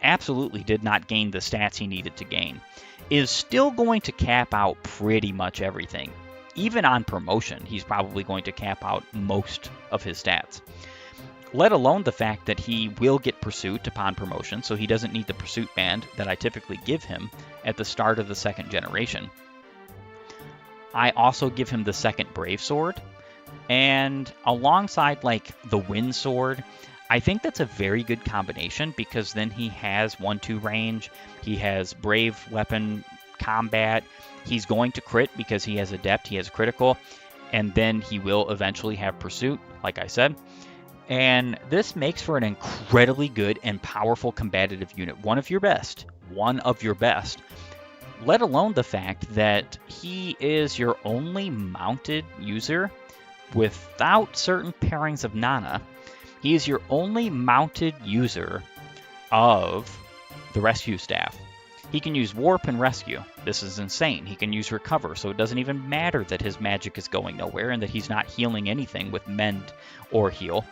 absolutely did not gain the stats he needed to gain is still going to cap out pretty much everything. Even on promotion, he's probably going to cap out most of his stats. Let alone the fact that he will get Pursuit upon promotion, so he doesn't need the Pursuit band that I typically give him at the start of the second generation. I also give him the second Brave Sword, and alongside like the Wind Sword, I think that's a very good combination, because then he has 1-2 range, he has Brave Weapon combat, he's going to crit because he has Adept, he has critical, and then he will eventually have Pursuit, like I said. And this makes for an incredibly good and powerful combative unit. One of your best. Let alone the fact that he is your only mounted user without certain pairings of Nana. He is your only mounted user of the Rescue Staff. He can use Warp and Rescue. This is insane. He can use Recover, so it doesn't even matter that his magic is going nowhere and that he's not healing anything with Mend or Heal,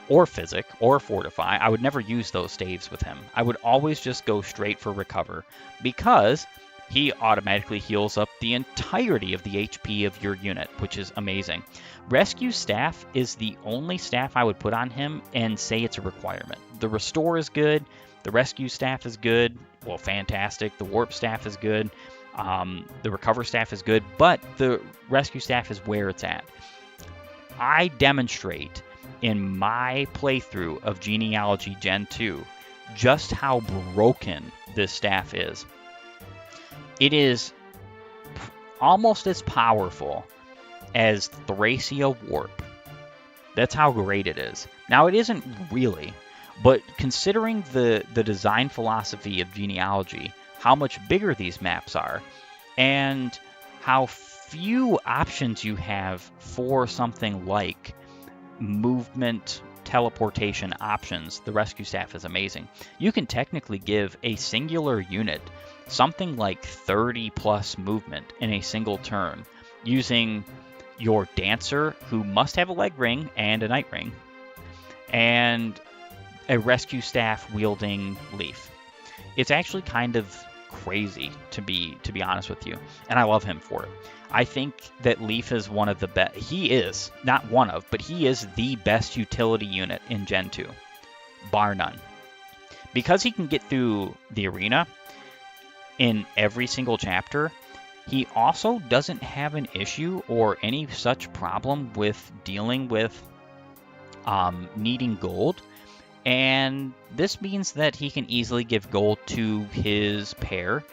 or Physic, or Fortify. I would never use those staves with him. I would always just go straight for Recover, because he automatically heals up the entirety of the HP of your unit, which is amazing. Rescue Staff is the only staff I would put on him and say it's a requirement. The Restore is good, the Rescue Staff is good, well, fantastic, the Warp Staff is good, the Recover Staff is good, but the Rescue Staff is where it's at. I demonstrate in my playthrough of Genealogy Gen 2 just how broken this staff is. It is almost as powerful as Thracia Warp. That's how great it is. Now, it isn't really, but considering the design philosophy of Genealogy, how much bigger these maps are, and how few options you have for something like movement, teleportation options, the Rescue Staff is amazing. You can technically give a singular unit something like 30 plus movement in a single turn using your Dancer, who must have a leg ring and a night ring, and a Rescue Staff wielding Leaf. It's actually kind of crazy, to be honest with you, and I love him for it. I think that Leaf is one of the best. He is, not one of, but he is the best utility unit in Gen 2, bar none. Because he can get through the arena in every single chapter, he also doesn't have an issue or any such problem with dealing with needing gold. And this means that he can easily give gold to his pair,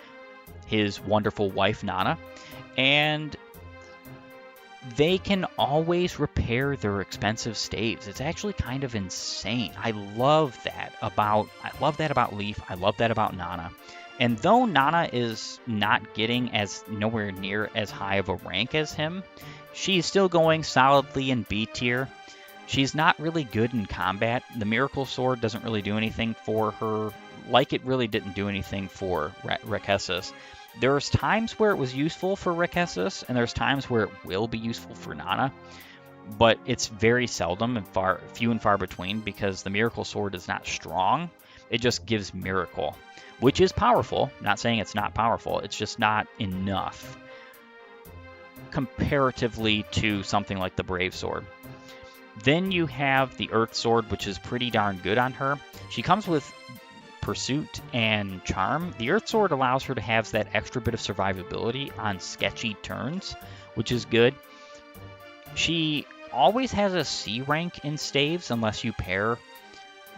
his wonderful wife Nana, and they can always repair their expensive staves. It's actually kind of insane. I love that about Leaf. I love that about Nana. And though Nana is not getting nowhere near as high of a rank as him, she's still going solidly in B tier. She's not really good in combat. The Miracle Sword doesn't really do anything for her, like it really didn't do anything for Rekessis. There's times where it was useful for Rekessis, and there's times where it will be useful for Nana, but it's very seldom and few and far between, because the Miracle Sword is not strong. It just gives Miracle, which is powerful. Not saying it's not powerful, it's just not enough. comparatively to something like the Brave Sword. Then you have the Earth Sword, which is pretty darn good on her. She comes with Pursuit and Charm. The Earth Sword allows her to have that extra bit of survivability on sketchy turns, which is good. She always has a C rank in staves unless you pair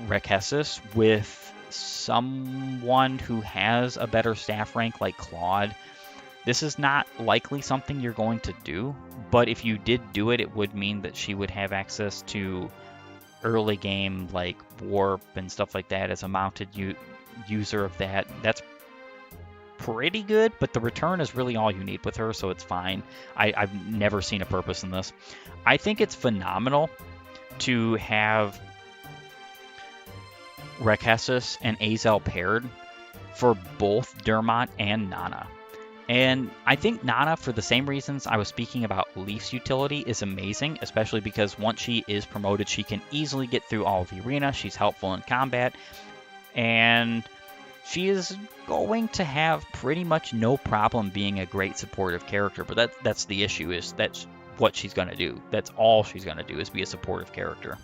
Rekessis with someone who has a better staff rank like Claude. This is not likely something you're going to do, but if you did do it, it would mean that she would have access to early game like Warp and stuff like that as a mounted user of that. That's pretty good, but the return is really all you need with her, so it's fine. I've never seen a purpose in this. I think it's phenomenal to have Rekessis and Azel paired for both Dermot and Nana. And I think Nana, for the same reasons I was speaking about Leaf's utility, is amazing, especially because once she is promoted, she can easily get through all of the arena. She's helpful in combat, and she is going to have pretty much no problem being a great supportive character. But that's the issue, is that's what she's going to do. That's all she's going to do, is be a supportive character.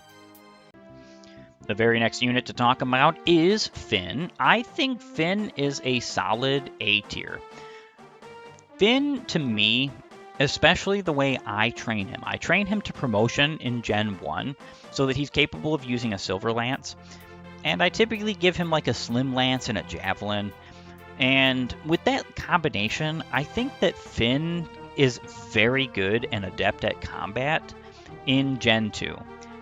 The very next unit to talk about is Finn. I think Finn is a solid A tier. Finn, to me, especially the way I train him to promotion in Gen 1 so that he's capable of using a Silver Lance. And I typically give him like a Slim Lance and a Javelin. And with that combination, I think that Finn is very good and adept at combat in Gen 2.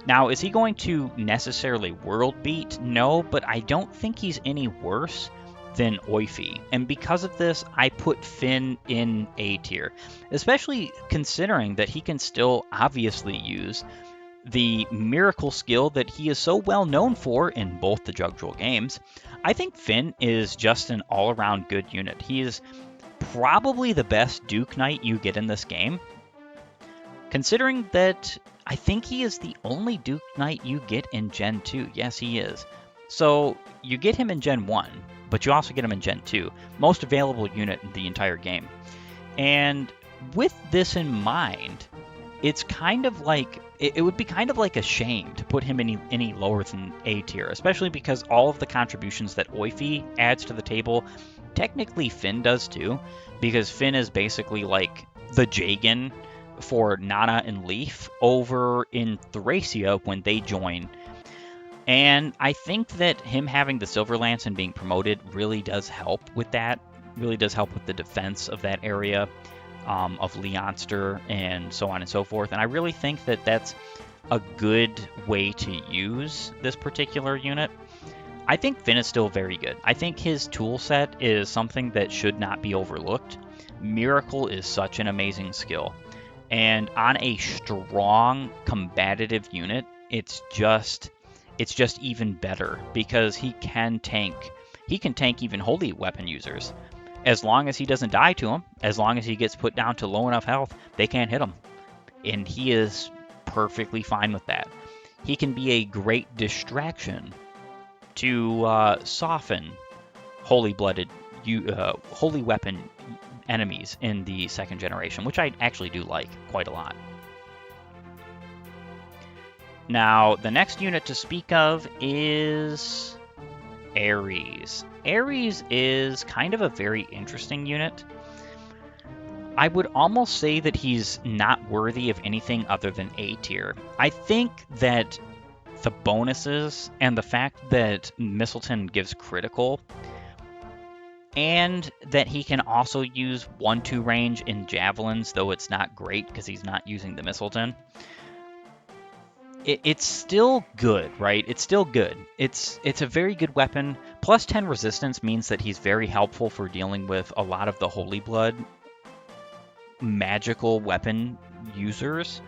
Now, is he going to necessarily world beat? No, but I don't think he's any worse than Oifi, and because of this, I put Finn in A tier, especially considering that he can still obviously use the miracle skill that he is so well known for in both the Jugdral games. I think Finn is just an all-around good unit. He is probably the best Duke Knight you get in this game, considering that I think he is the only Duke Knight you get in Gen 2. Yes, he is. So you get him in Gen 1, but you also get him in Gen 2. Most available unit in the entire game. And with this in mind, it's kind of like, it would be kind of like a shame to put him any lower than A tier, especially because all of the contributions that Oifi adds to the table, technically Finn does too, because Finn is basically like the Jagan for Nana and Leaf over in Thracia when they join. And I think that him having the Silver Lance and being promoted really does help with that. Really does help with the defense of that area of Leonster and so on and so forth. And I really think that that's a good way to use this particular unit. I think Finn is still very good. I think his tool set is something that should not be overlooked. Miracle is such an amazing skill. And on a strong combative unit, it's just even better because he can tank even holy weapon users. As long as he doesn't die to them, as long as he gets put down to low enough health, they can't hit him. And he is perfectly fine with that. He can be a great distraction to soften holy weapon enemies in the second generation, which I actually do like quite a lot. Now, the next unit to speak of is Ares. Ares is kind of a very interesting unit. I would almost say that he's not worthy of anything other than A tier. I think that the bonuses and the fact that Mistleton gives critical, and that he can also use 1-2 range in javelins, though it's not great because he's not using the Mistleton. It's still good, right? It's still good. It's a very good weapon. Plus 10 resistance means that he's very helpful for dealing with a lot of the Holy Blood magical weapon users.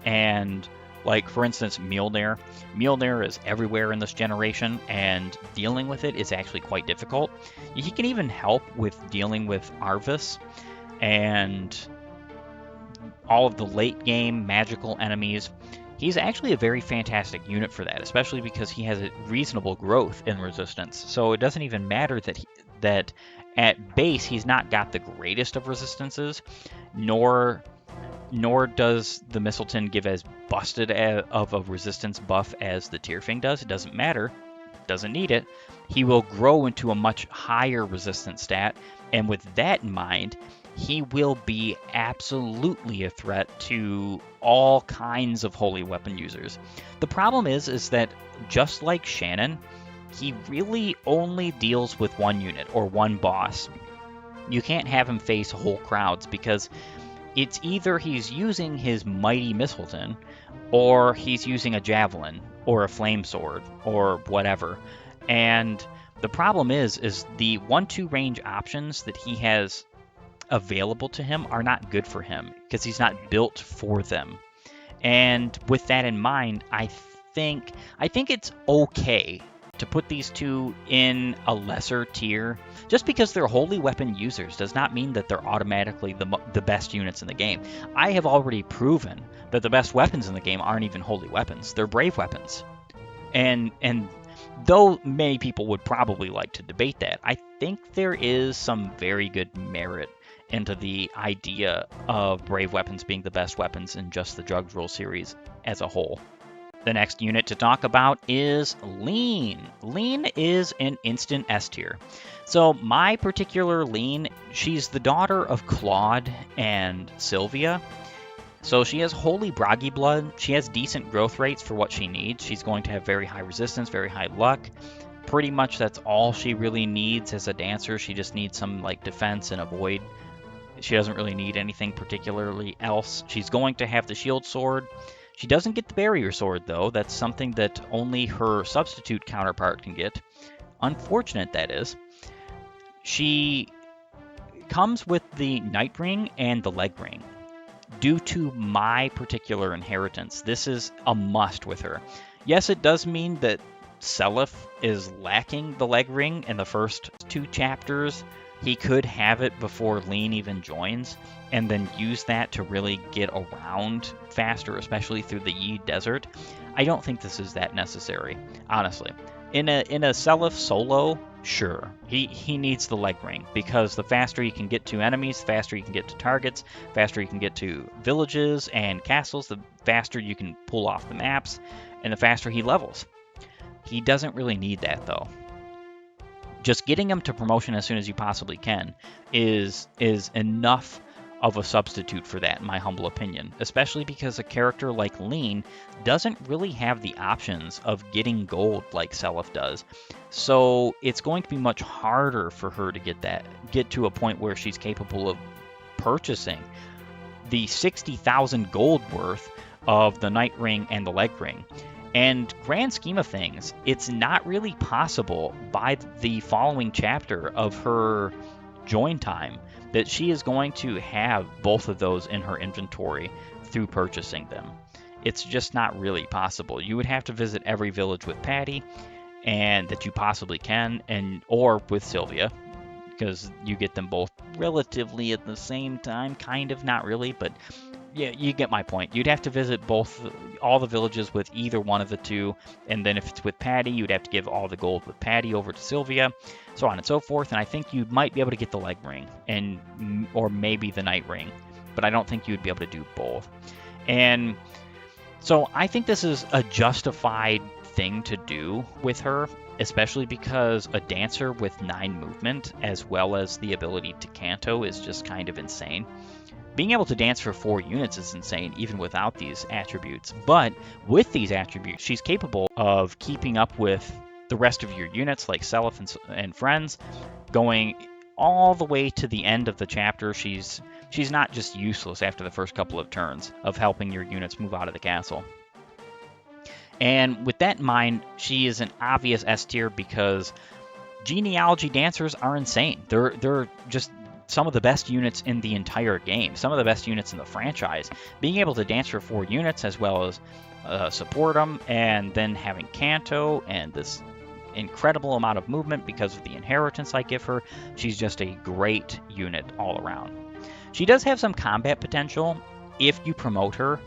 And like, for instance, Mjolnir. Mjolnir is everywhere in this generation, and dealing with it is actually quite difficult. He can even help with dealing with Arvis and all of the late game magical enemies. He's actually a very fantastic unit for that, especially because he has a reasonable growth in resistance. So it doesn't even matter that at base he's not got the greatest of resistances, nor nor does the Mistleton give as busted of a resistance buff as the Tyrfing does. It doesn't matter. Doesn't need it. He will grow into a much higher resistance stat, and with that in mind, he will be absolutely a threat to all kinds of holy weapon users. The problem is that just like Shannon, he really only deals with one unit or one boss. You can't have him face whole crowds because it's either he's using his mighty Mistleton or he's using a javelin or a flame sword or whatever. And the problem is the 1-2 range options that he has available to him are not good for him because he's not built for them. And with that in mind, I think it's okay to put these two in a lesser tier. Just because they're holy weapon users does not mean that they're automatically the best units in the game. I have already proven that the best weapons in the game aren't even holy weapons. They're brave weapons. And though many people would probably like to debate that, I think there is some very good merit into the idea of brave weapons being the best weapons in just the Drugs Rule series as a whole. The next unit to talk about is Lean. Lean is an instant S tier. So my particular Lean, she's the daughter of Claude and Sylvia. So she has holy Bragi blood. She has decent growth rates for what she needs. She's going to have very high resistance, very high luck. Pretty much that's all she really needs as a dancer. She just needs some like defense and avoid. She doesn't really need anything particularly else. She's going to have the shield sword. She doesn't get the barrier sword, though. That's something that only her substitute counterpart can get. Unfortunate, that is. She comes with the Night Ring and the Leg Ring. Due to my particular inheritance, this is a must with her. Yes, it does mean that Seliph is lacking the Leg Ring in the first 2 chapters. He could have it before Lean even joins, and then use that to really get around faster, especially through the Yi Desert. I don't think this is that necessary, honestly. In a Seliph solo, sure, he needs the Leg Ring, because the faster he can get to enemies, the faster he can get to targets, faster he can get to villages and castles, the faster you can pull off the maps, and the faster he levels. He doesn't really need that, though. Just getting him to promotion as soon as you possibly can is enough of a substitute for that, in my humble opinion, especially because a character like Lean doesn't really have the options of getting gold like Seliph does. So it's going to be much harder for her to get to a point where she's capable of purchasing the 60,000 gold worth of the Night Ring and the Leg Ring. And grand scheme of things, it's not really possible by the following chapter of her join time that she is going to have both of those in her inventory through purchasing them. It's just not really possible. You would have to visit every village with Patty, and that you possibly can, or with Sylvia, because you get them both relatively at the same time, kind of, not really, but yeah, you get my point. You'd have to visit all the villages with either one of the two, and then if it's with Patty, you'd have to give all the gold with Patty over to Sylvia, so on and so forth. And I think you might be able to get the Leg Ring, or maybe the Night Ring, but I don't think you'd be able to do both. And so I think this is a justified thing to do with her, especially because a dancer with 9 movement, as well as the ability to canto, is just kind of insane. Being able to dance for 4 units is insane, even without these attributes. But with these attributes, she's capable of keeping up with the rest of your units, like Seliph and friends, going all the way to the end of the chapter. She's not just useless after the first couple of turns of helping your units move out of the castle. And with that in mind, she is an obvious S tier because genealogy dancers are insane. They're just some of the best units in the entire game, some of the best units in the franchise. Being able to dance for 4 units as well as support them, and then having Canto and this incredible amount of movement because of the inheritance I give her, she's just a great unit all around. She does have some combat potential if you promote her,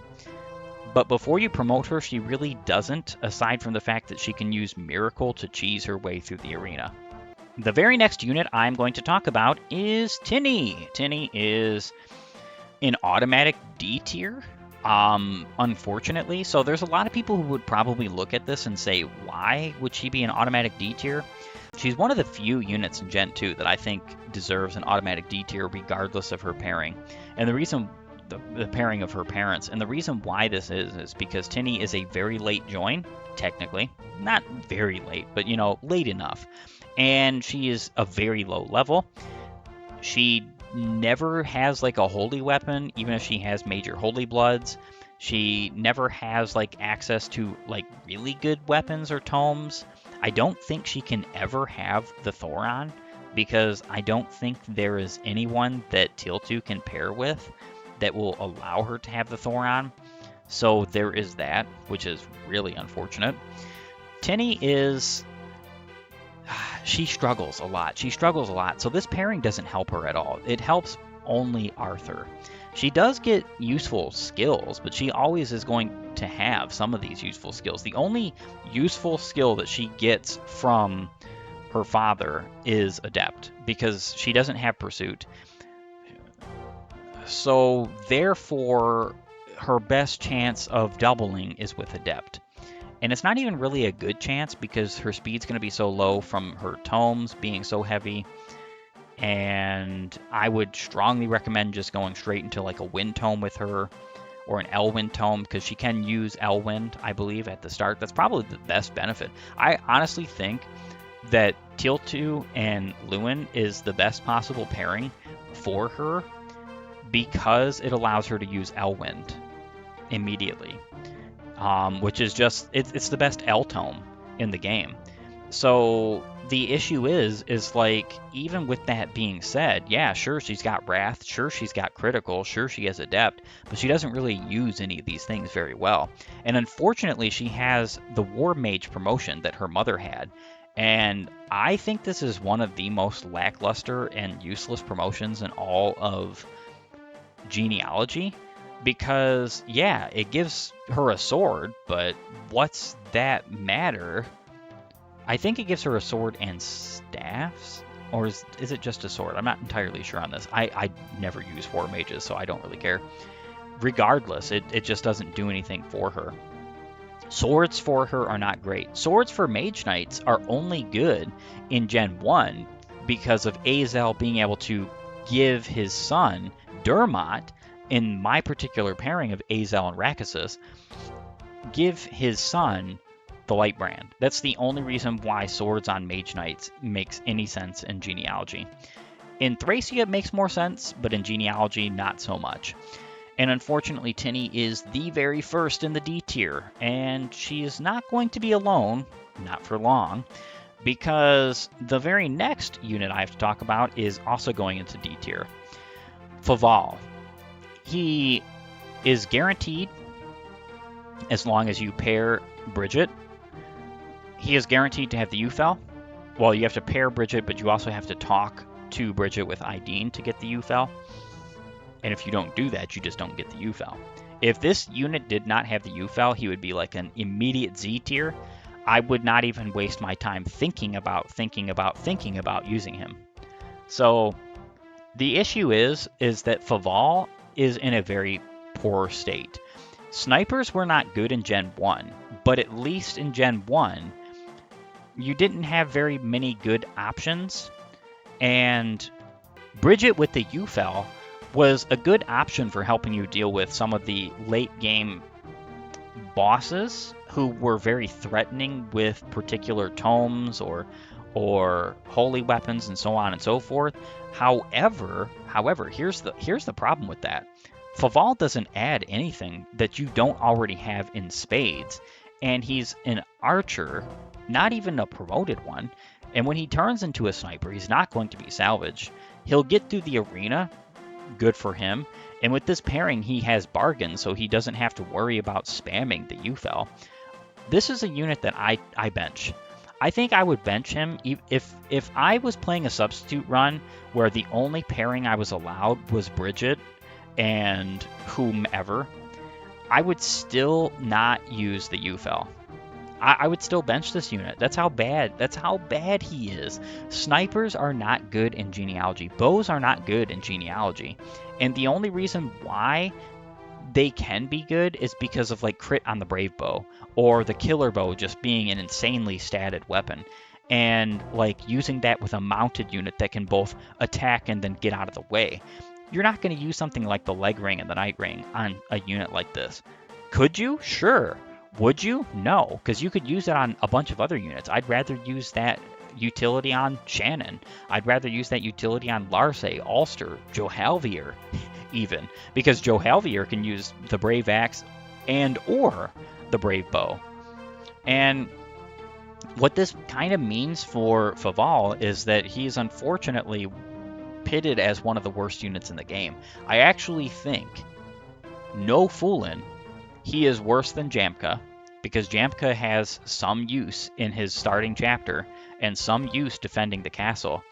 but before you promote her, she really doesn't, aside from the fact that she can use Miracle to cheese her way through the arena. The very next unit I'm going to talk about is Tinny. Tinny is an automatic D tier, unfortunately. So there's a lot of people who would probably look at this and say, why would she be an automatic D tier? She's one of the few units in Gen 2 that I think deserves an automatic D tier regardless of her pairing. And the reason, the pairing of her parents, and the reason why this is because Tinny is a very late join, technically. Not very late, but late enough. And she is a very low level. She never has like a holy weapon, even if she has major holy bloods. She never has like access to like really good weapons or tomes. I don't think she can ever have the Thoron because I don't think there is anyone that Teal2 can pair with that will allow her to have the Thoron. So there is that, which is really unfortunate. Tinny is... she struggles a lot. So this pairing doesn't help her at all. It helps only Arthur. She does get useful skills, but she always is going to have some of these useful skills. The only useful skill that she gets from her father is Adept, because she doesn't have Pursuit. So therefore, her best chance of doubling is with Adept. And it's not even really a good chance because her speed's going to be so low from her tomes being so heavy. And I would strongly recommend just going straight into like a Wind Tome with her or an Elwind Tome because she can use Elwind, I believe, at the start. That's probably the best benefit. I honestly think that Teal2 and Lewin is the best possible pairing for her because it allows her to use Elwind immediately. Which is just, it's the best L tome in the game. So the issue is like, even with that being said, yeah, sure, she's got Wrath, sure, she's got Critical, sure, she has Adept, but she doesn't really use any of these things very well. And unfortunately, she has the War Mage promotion that her mother had. And I think this is one of the most lackluster and useless promotions in all of Genealogy. Because, yeah, it gives her a sword, but what's that matter? I think it gives her a sword and staffs? Or is it just a sword? I'm not entirely sure on this. I never use War Mages, so I don't really care. Regardless, it just doesn't do anything for her. Swords for her are not great. Swords for Mage Knights are only good in Gen 1 because of Azel being able to give his son, Dermot, in my particular pairing of Azel and Rakusus, give his son the Light Brand. That's the only reason why swords on Mage Knights makes any sense in Genealogy. In Thracia, it makes more sense, but in Genealogy, not so much. And unfortunately, Tinny is the very first in the D tier, and she is not going to be alone, not for long, because the very next unit I have to talk about is also going into D tier. Faval. He is guaranteed, as long as you pair Bridget, he is guaranteed to have the UFL. Well, you have to pair Bridget, but you also have to talk to Bridget with Ideen to get the UFL. And if you don't do that, you just don't get the UFL. If this unit did not have the UFL, he would be like an immediate Z tier. I would not even waste my time thinking about using him. So the issue is that Faval is in a very poor state. Snipers were not good in Gen 1, but at least in Gen 1, you didn't have very many good options, and Bridget with the UFL was a good option for helping you deal with some of the late game bosses who were very threatening with particular tomes or holy weapons and so on and so forth. However, here's the problem with that. Faval doesn't add anything that you don't already have in spades, and he's an archer, not even a promoted one, and when he turns into a sniper, he's not going to be salvaged. He'll get through the arena, good for him, and with this pairing, he has bargain, so he doesn't have to worry about spamming the UFL. This is a unit that I bench. I think I would bench him if I was playing a substitute run where the only pairing I was allowed was Bridget and whomever. I would still not use the UFL. I would still bench this unit. That's how bad he is. Snipers are not good in Genealogy. Bows are not good in Genealogy. And the only reason why they can be good is because of like crit on the brave bow or the killer bow just being an insanely statted weapon, and like using that with a mounted unit that can both attack and then get out of the way. You're not going to use something like the leg ring and the night ring on a unit like this. Could you? Sure. Would you? No, because you could use it on a bunch of other units. I'd rather use that utility on Shannon. I'd rather use that utility on Larce, Ulster, Johalvier, even, because Johalvier can use the Brave Axe and or the Brave Bow. And what this kind of means for Faval is that he's unfortunately pitted as one of the worst units in the game. I actually think, no foolin', he is worse than Jamka, because Jamka has some use in his starting chapter and some use defending the castle,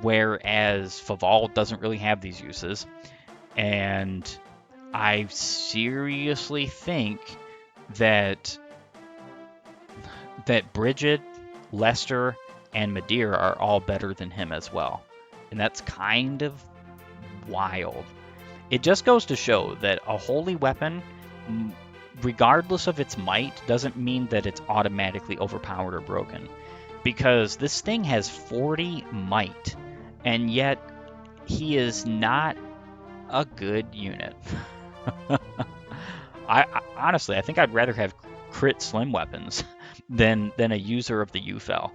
whereas Faval doesn't really have these uses. And I seriously think that Bridget, Lester, and Madeir are all better than him as well. And that's kind of wild. It just goes to show that a holy weapon, regardless of its might, doesn't mean that it's automatically overpowered or broken. Because this thing has 40 might, and yet he is not a good unit. I honestly, I think I'd rather have crit slim weapons than a user of the UFEL.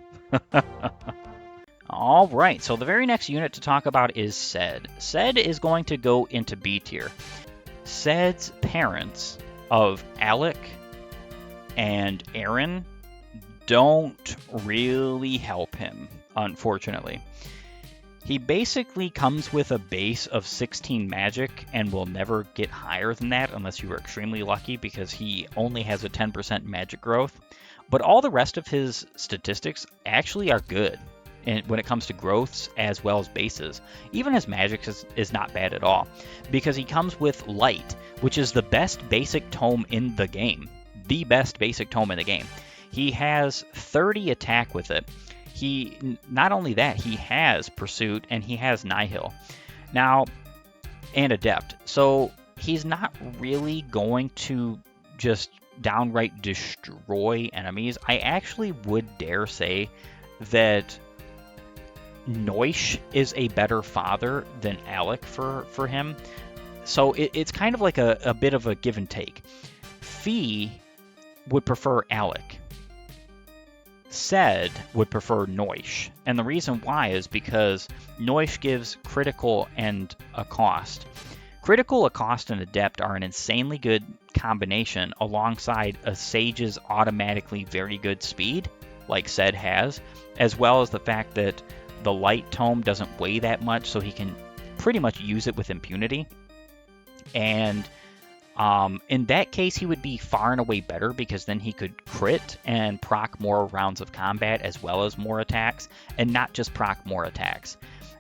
All right, so the very next unit to talk about is Sed. Sed is going to go into B tier. Sed's parents of Alec and Aaron don't really help him, unfortunately. He basically comes with a base of 16 magic and will never get higher than that unless you are extremely lucky, because he only has a 10% magic growth. But all the rest of his statistics actually are good when it comes to growths as well as bases. Even his magic is not bad at all, because he comes with Light, which is the best basic tome in the game. The best basic tome in the game. He has 30 attack with it. Not only that, he has Pursuit and he has Nihil. Now, and Adept. So he's not really going to just downright destroy enemies. I actually would dare say that Noish is a better father than Alec for him. So it's kind of like a bit of a give and take. Fee would prefer Alec. Sed would prefer Noish. And the reason why is because Noish gives critical and accost. Critical, accost, and adept are an insanely good combination alongside a Sage's automatically very good speed, like Sed has, as well as the fact that the light tome doesn't weigh that much, so he can pretty much use it with impunity. And in that case, he would be far and away better, because then he could crit and proc more rounds of combat as well as more attacks, and not just proc more attacks.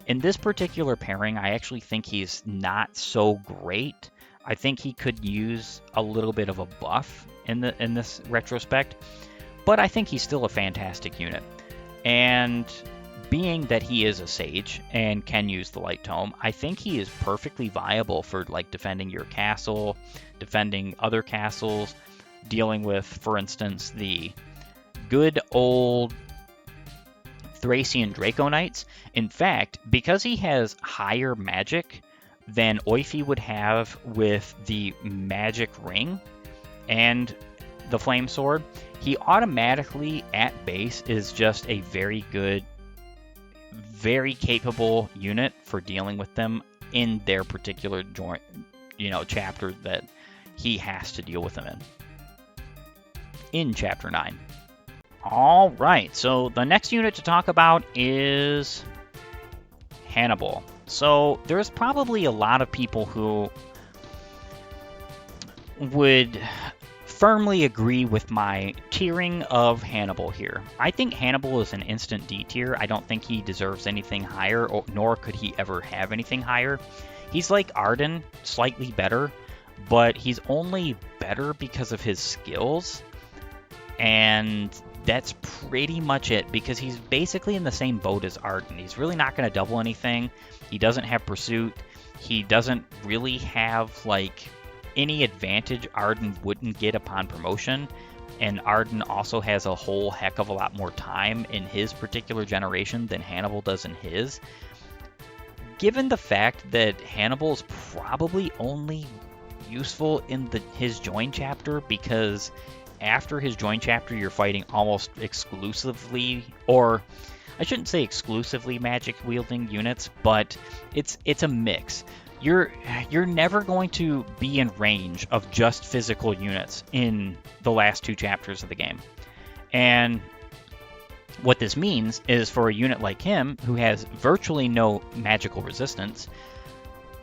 In this particular pairing, I actually think he's not so great. I think he could use a little bit of a buff in this retrospect, but I think he's still a fantastic unit. And being that he is a Sage and can use the Light Tome, I think he is perfectly viable for like defending your castle, defending other castles, dealing with, for instance, the good old Thracian Draco Knights. In fact, because he has higher magic than Oifi would have with the magic ring and the flame sword, he automatically at base is just a very good, very capable unit for dealing with them in their particular chapter that he has to deal with them in chapter 9. All right, so the next unit to talk about is Hannibal. So there's probably a lot of people who would firmly agree with my tiering of Hannibal here. I think Hannibal is an instant D tier. I don't think he deserves anything higher, nor could he ever have anything higher. He's like Arden, slightly better, but he's only better because of his skills, and that's pretty much it, because he's basically in the same boat as Arden. He's really not going to double anything. He doesn't have Pursuit. He doesn't really have like any advantage Arden wouldn't get upon promotion, and Arden also has a whole heck of a lot more time in his particular generation than Hannibal does in his. Given the fact that Hannibal is probably only useful in his join chapter, because after his join chapter you're fighting almost exclusively, or I shouldn't say exclusively, magic wielding units, but it's a mix. You're never going to be in range of just physical units in the last 2 chapters of the game. And what this means is, for a unit like him, who has virtually no magical resistance,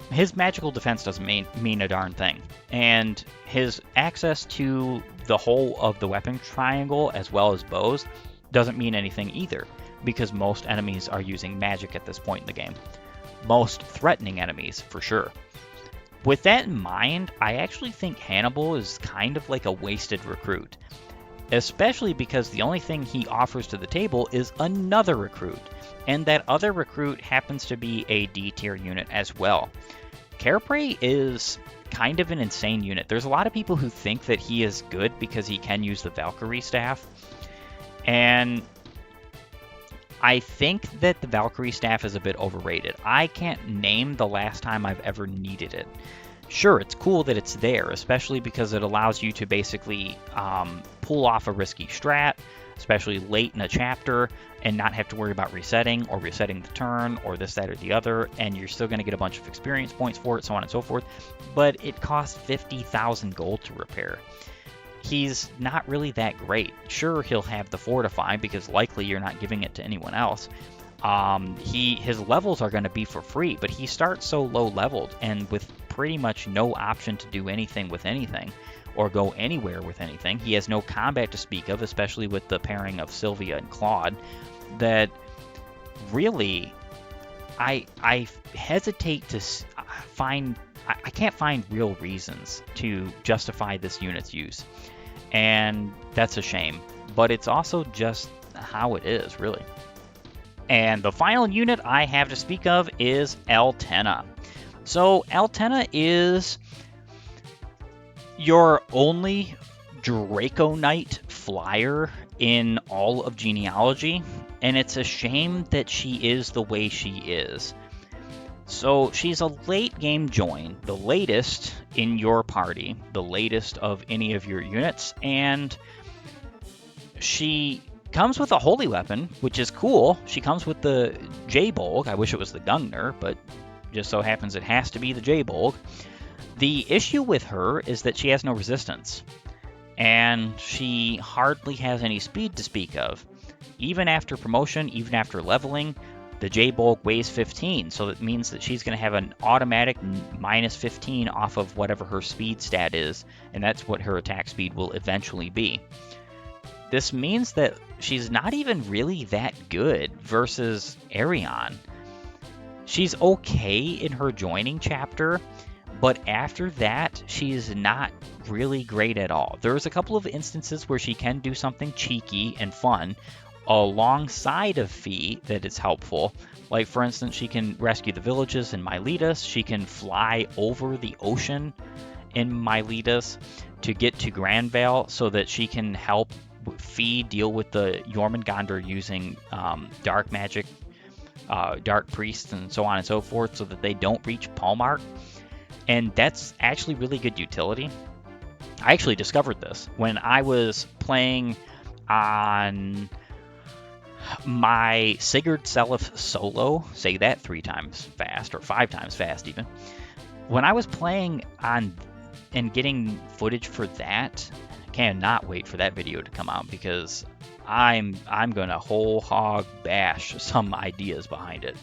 his magical defense doesn't mean a darn thing. And his access to the whole of the weapon triangle, as well as bows, doesn't mean anything either, because most enemies are using magic at this point in the game. Most threatening enemies, for sure. With that in mind, I actually think Hannibal is kind of like a wasted recruit, especially because the only thing he offers to the table is another recruit, and that other recruit happens to be a D tier unit as well. Careprey is kind of an insane unit. There's a lot of people who think that he is good because he can use the Valkyrie staff, and I think that the Valkyrie staff is a bit overrated. I can't name the last time I've ever needed it. Sure, it's cool that it's there, especially because it allows you to basically pull off a risky strat, especially late in a chapter, and not have to worry about resetting or resetting the turn or this, that, or the other, and you're still going to get a bunch of experience points for it, so on and so forth. But it costs 50,000 gold to repair. He's not really that great. Sure, he'll have the Fortify, because likely you're not giving it to anyone else. His levels are going to be for free, but he starts so low leveled and with pretty much no option to do anything with anything or go anywhere with anything. He has no combat to speak of, especially with the pairing of Sylvia and Claude, that really I hesitate to find. I can't find real reasons to justify this unit's use, and that's a shame, but it's also just how it is, really. And the final unit I have to speak of is Eltenna. So Eltenna is your only Draco Knight flyer in all of Genealogy, and it's a shame that she is the way she is. So she's a late game join, the latest in your party, the latest of any of your units, and she comes with a holy weapon, which is cool. She comes with the J-Bolg. I wish it was the Gungnir, but just so happens it has to be the J-Bolg. The issue with her is that she has no resistance, and she hardly has any speed to speak of. Even after promotion, even after leveling, the J-Bolg weighs 15, so that means that she's going to have an automatic minus 15 off of whatever her speed stat is, and that's what her attack speed will eventually be. This means that she's not even really that good versus Arion. She's okay in her joining chapter, but after that, she's not really great at all. There's a couple of instances where she can do something cheeky and fun alongside of Fee that is helpful. Like, for instance, she can rescue the villages in Miletus. She can fly over the ocean in Miletus to get to Granvale so that she can help Fee deal with the Jormungandr using dark magic, dark priests, and so on and so forth, so that they don't reach Palmark. And that's actually really good utility. I actually discovered this when I was playing on my Sigurd Selef solo. Say that 3 times fast, or 5 times fast even. When I was playing on and getting footage for that, I cannot wait for that video to come out, because I'm gonna whole hog bash some ideas behind it.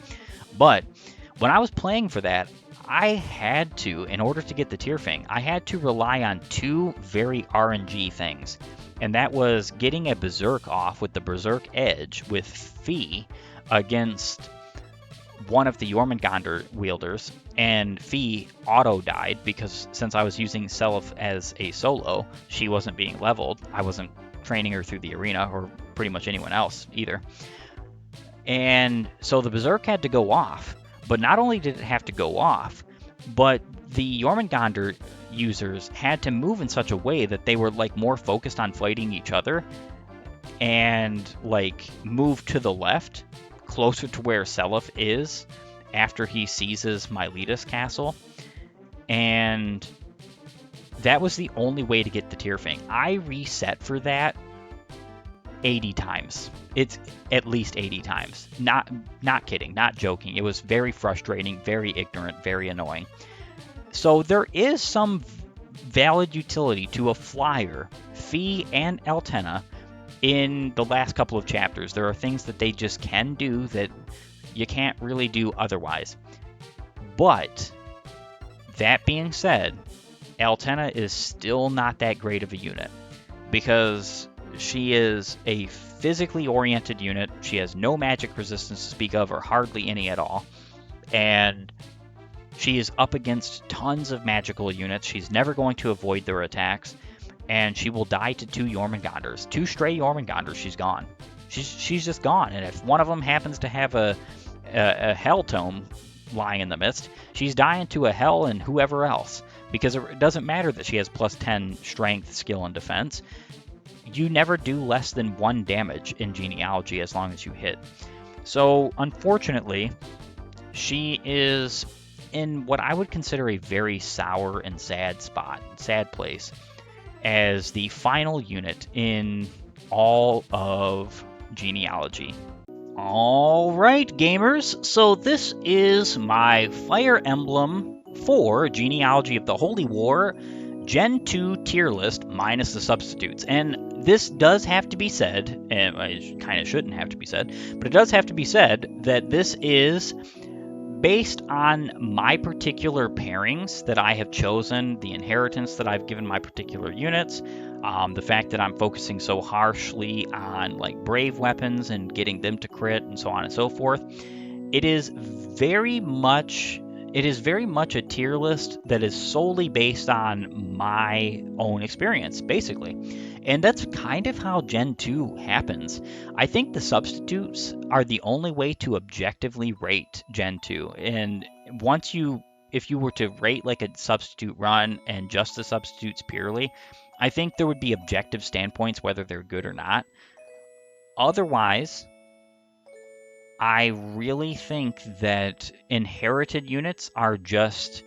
But when I was playing for that, I had to, in order to get the Tyrfing, I had to rely on 2 very RNG things. And that was getting a Berserk off with the Berserk Edge with Fee against one of the Jormungandr wielders, and Fee auto-died because since I was using Selef as a solo, she wasn't being leveled. I wasn't training her through the arena, or pretty much anyone else either. And so the Berserk had to go off, but not only did it have to go off, but the Jormungandr users had to move in such a way that they were like more focused on fighting each other and like move to the left closer to where Seliph is after he seizes Miletus Castle, and that was the only way to get the Tyrfing. I reset for that 80 times. It's at least 80 times. Not kidding, not joking. It was very frustrating, very ignorant, very annoying. So there is some valid utility to a flyer, Fee and Altena, in the last couple of chapters. There are things that they just can do that you can't really do otherwise. But that being said, Altena is still not that great of a unit because she is a physically oriented unit. She has no magic resistance to speak of, or hardly any at all. And she is up against tons of magical units. She's never going to avoid their attacks. And she will die to 2 Jormungandrs. 2 stray Jormungandrs, she's gone. She's just gone. And if one of them happens to have a Hell Tome lying in the midst, she's dying to a Hell and whoever else. Because it doesn't matter that she has plus 10 strength, skill, and defense. You never do less than 1 damage in Genealogy as long as you hit. So, unfortunately, she is in what I would consider a very sour and sad place, as the final unit in all of Genealogy. Alright, gamers, so this is my Fire Emblem for Genealogy of the Holy War Gen 2 tier list minus the substitutes. And this does have to be said, and it kind of shouldn't have to be said, but it does have to be said that this is based on my particular pairings that I have chosen, the inheritance that I've given my particular units, the fact that I'm focusing so harshly on like brave weapons and getting them to crit and so on and so forth. It is very much a tier list that is solely based on my own experience, basically. And that's kind of how Gen 2 happens. I think the substitutes are the only way to objectively rate Gen 2. And if you were to rate like a substitute run and just the substitutes purely, I think there would be objective standpoints whether they're good or not. Otherwise, I really think that inherited units are just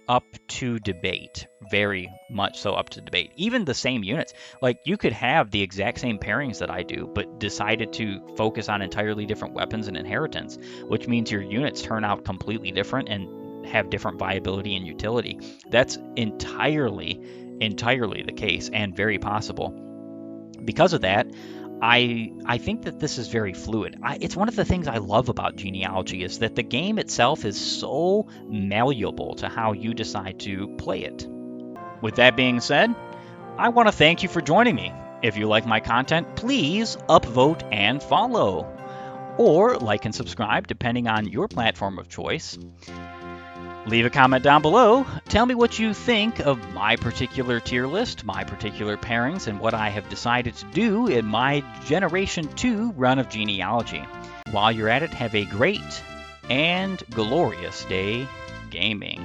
up to debate, very much so up to debate. Even the same units, like you could have the exact same pairings that I do, but decided to focus on entirely different weapons and inheritance, which means your units turn out completely different and have different viability and utility. That's entirely the case and very possible. Because of that, I think that this is very fluid. It's one of the things I love about Genealogy is that the game itself is so malleable to how you decide to play it. With that being said, I want to thank you for joining me. If you like my content, please upvote and follow. Or like and subscribe depending on your platform of choice. Leave a comment down below. Tell me what you think of my particular tier list, my particular pairings, and what I have decided to do in my Generation 2 run of Genealogy. While you're at it, have a great and glorious day gaming.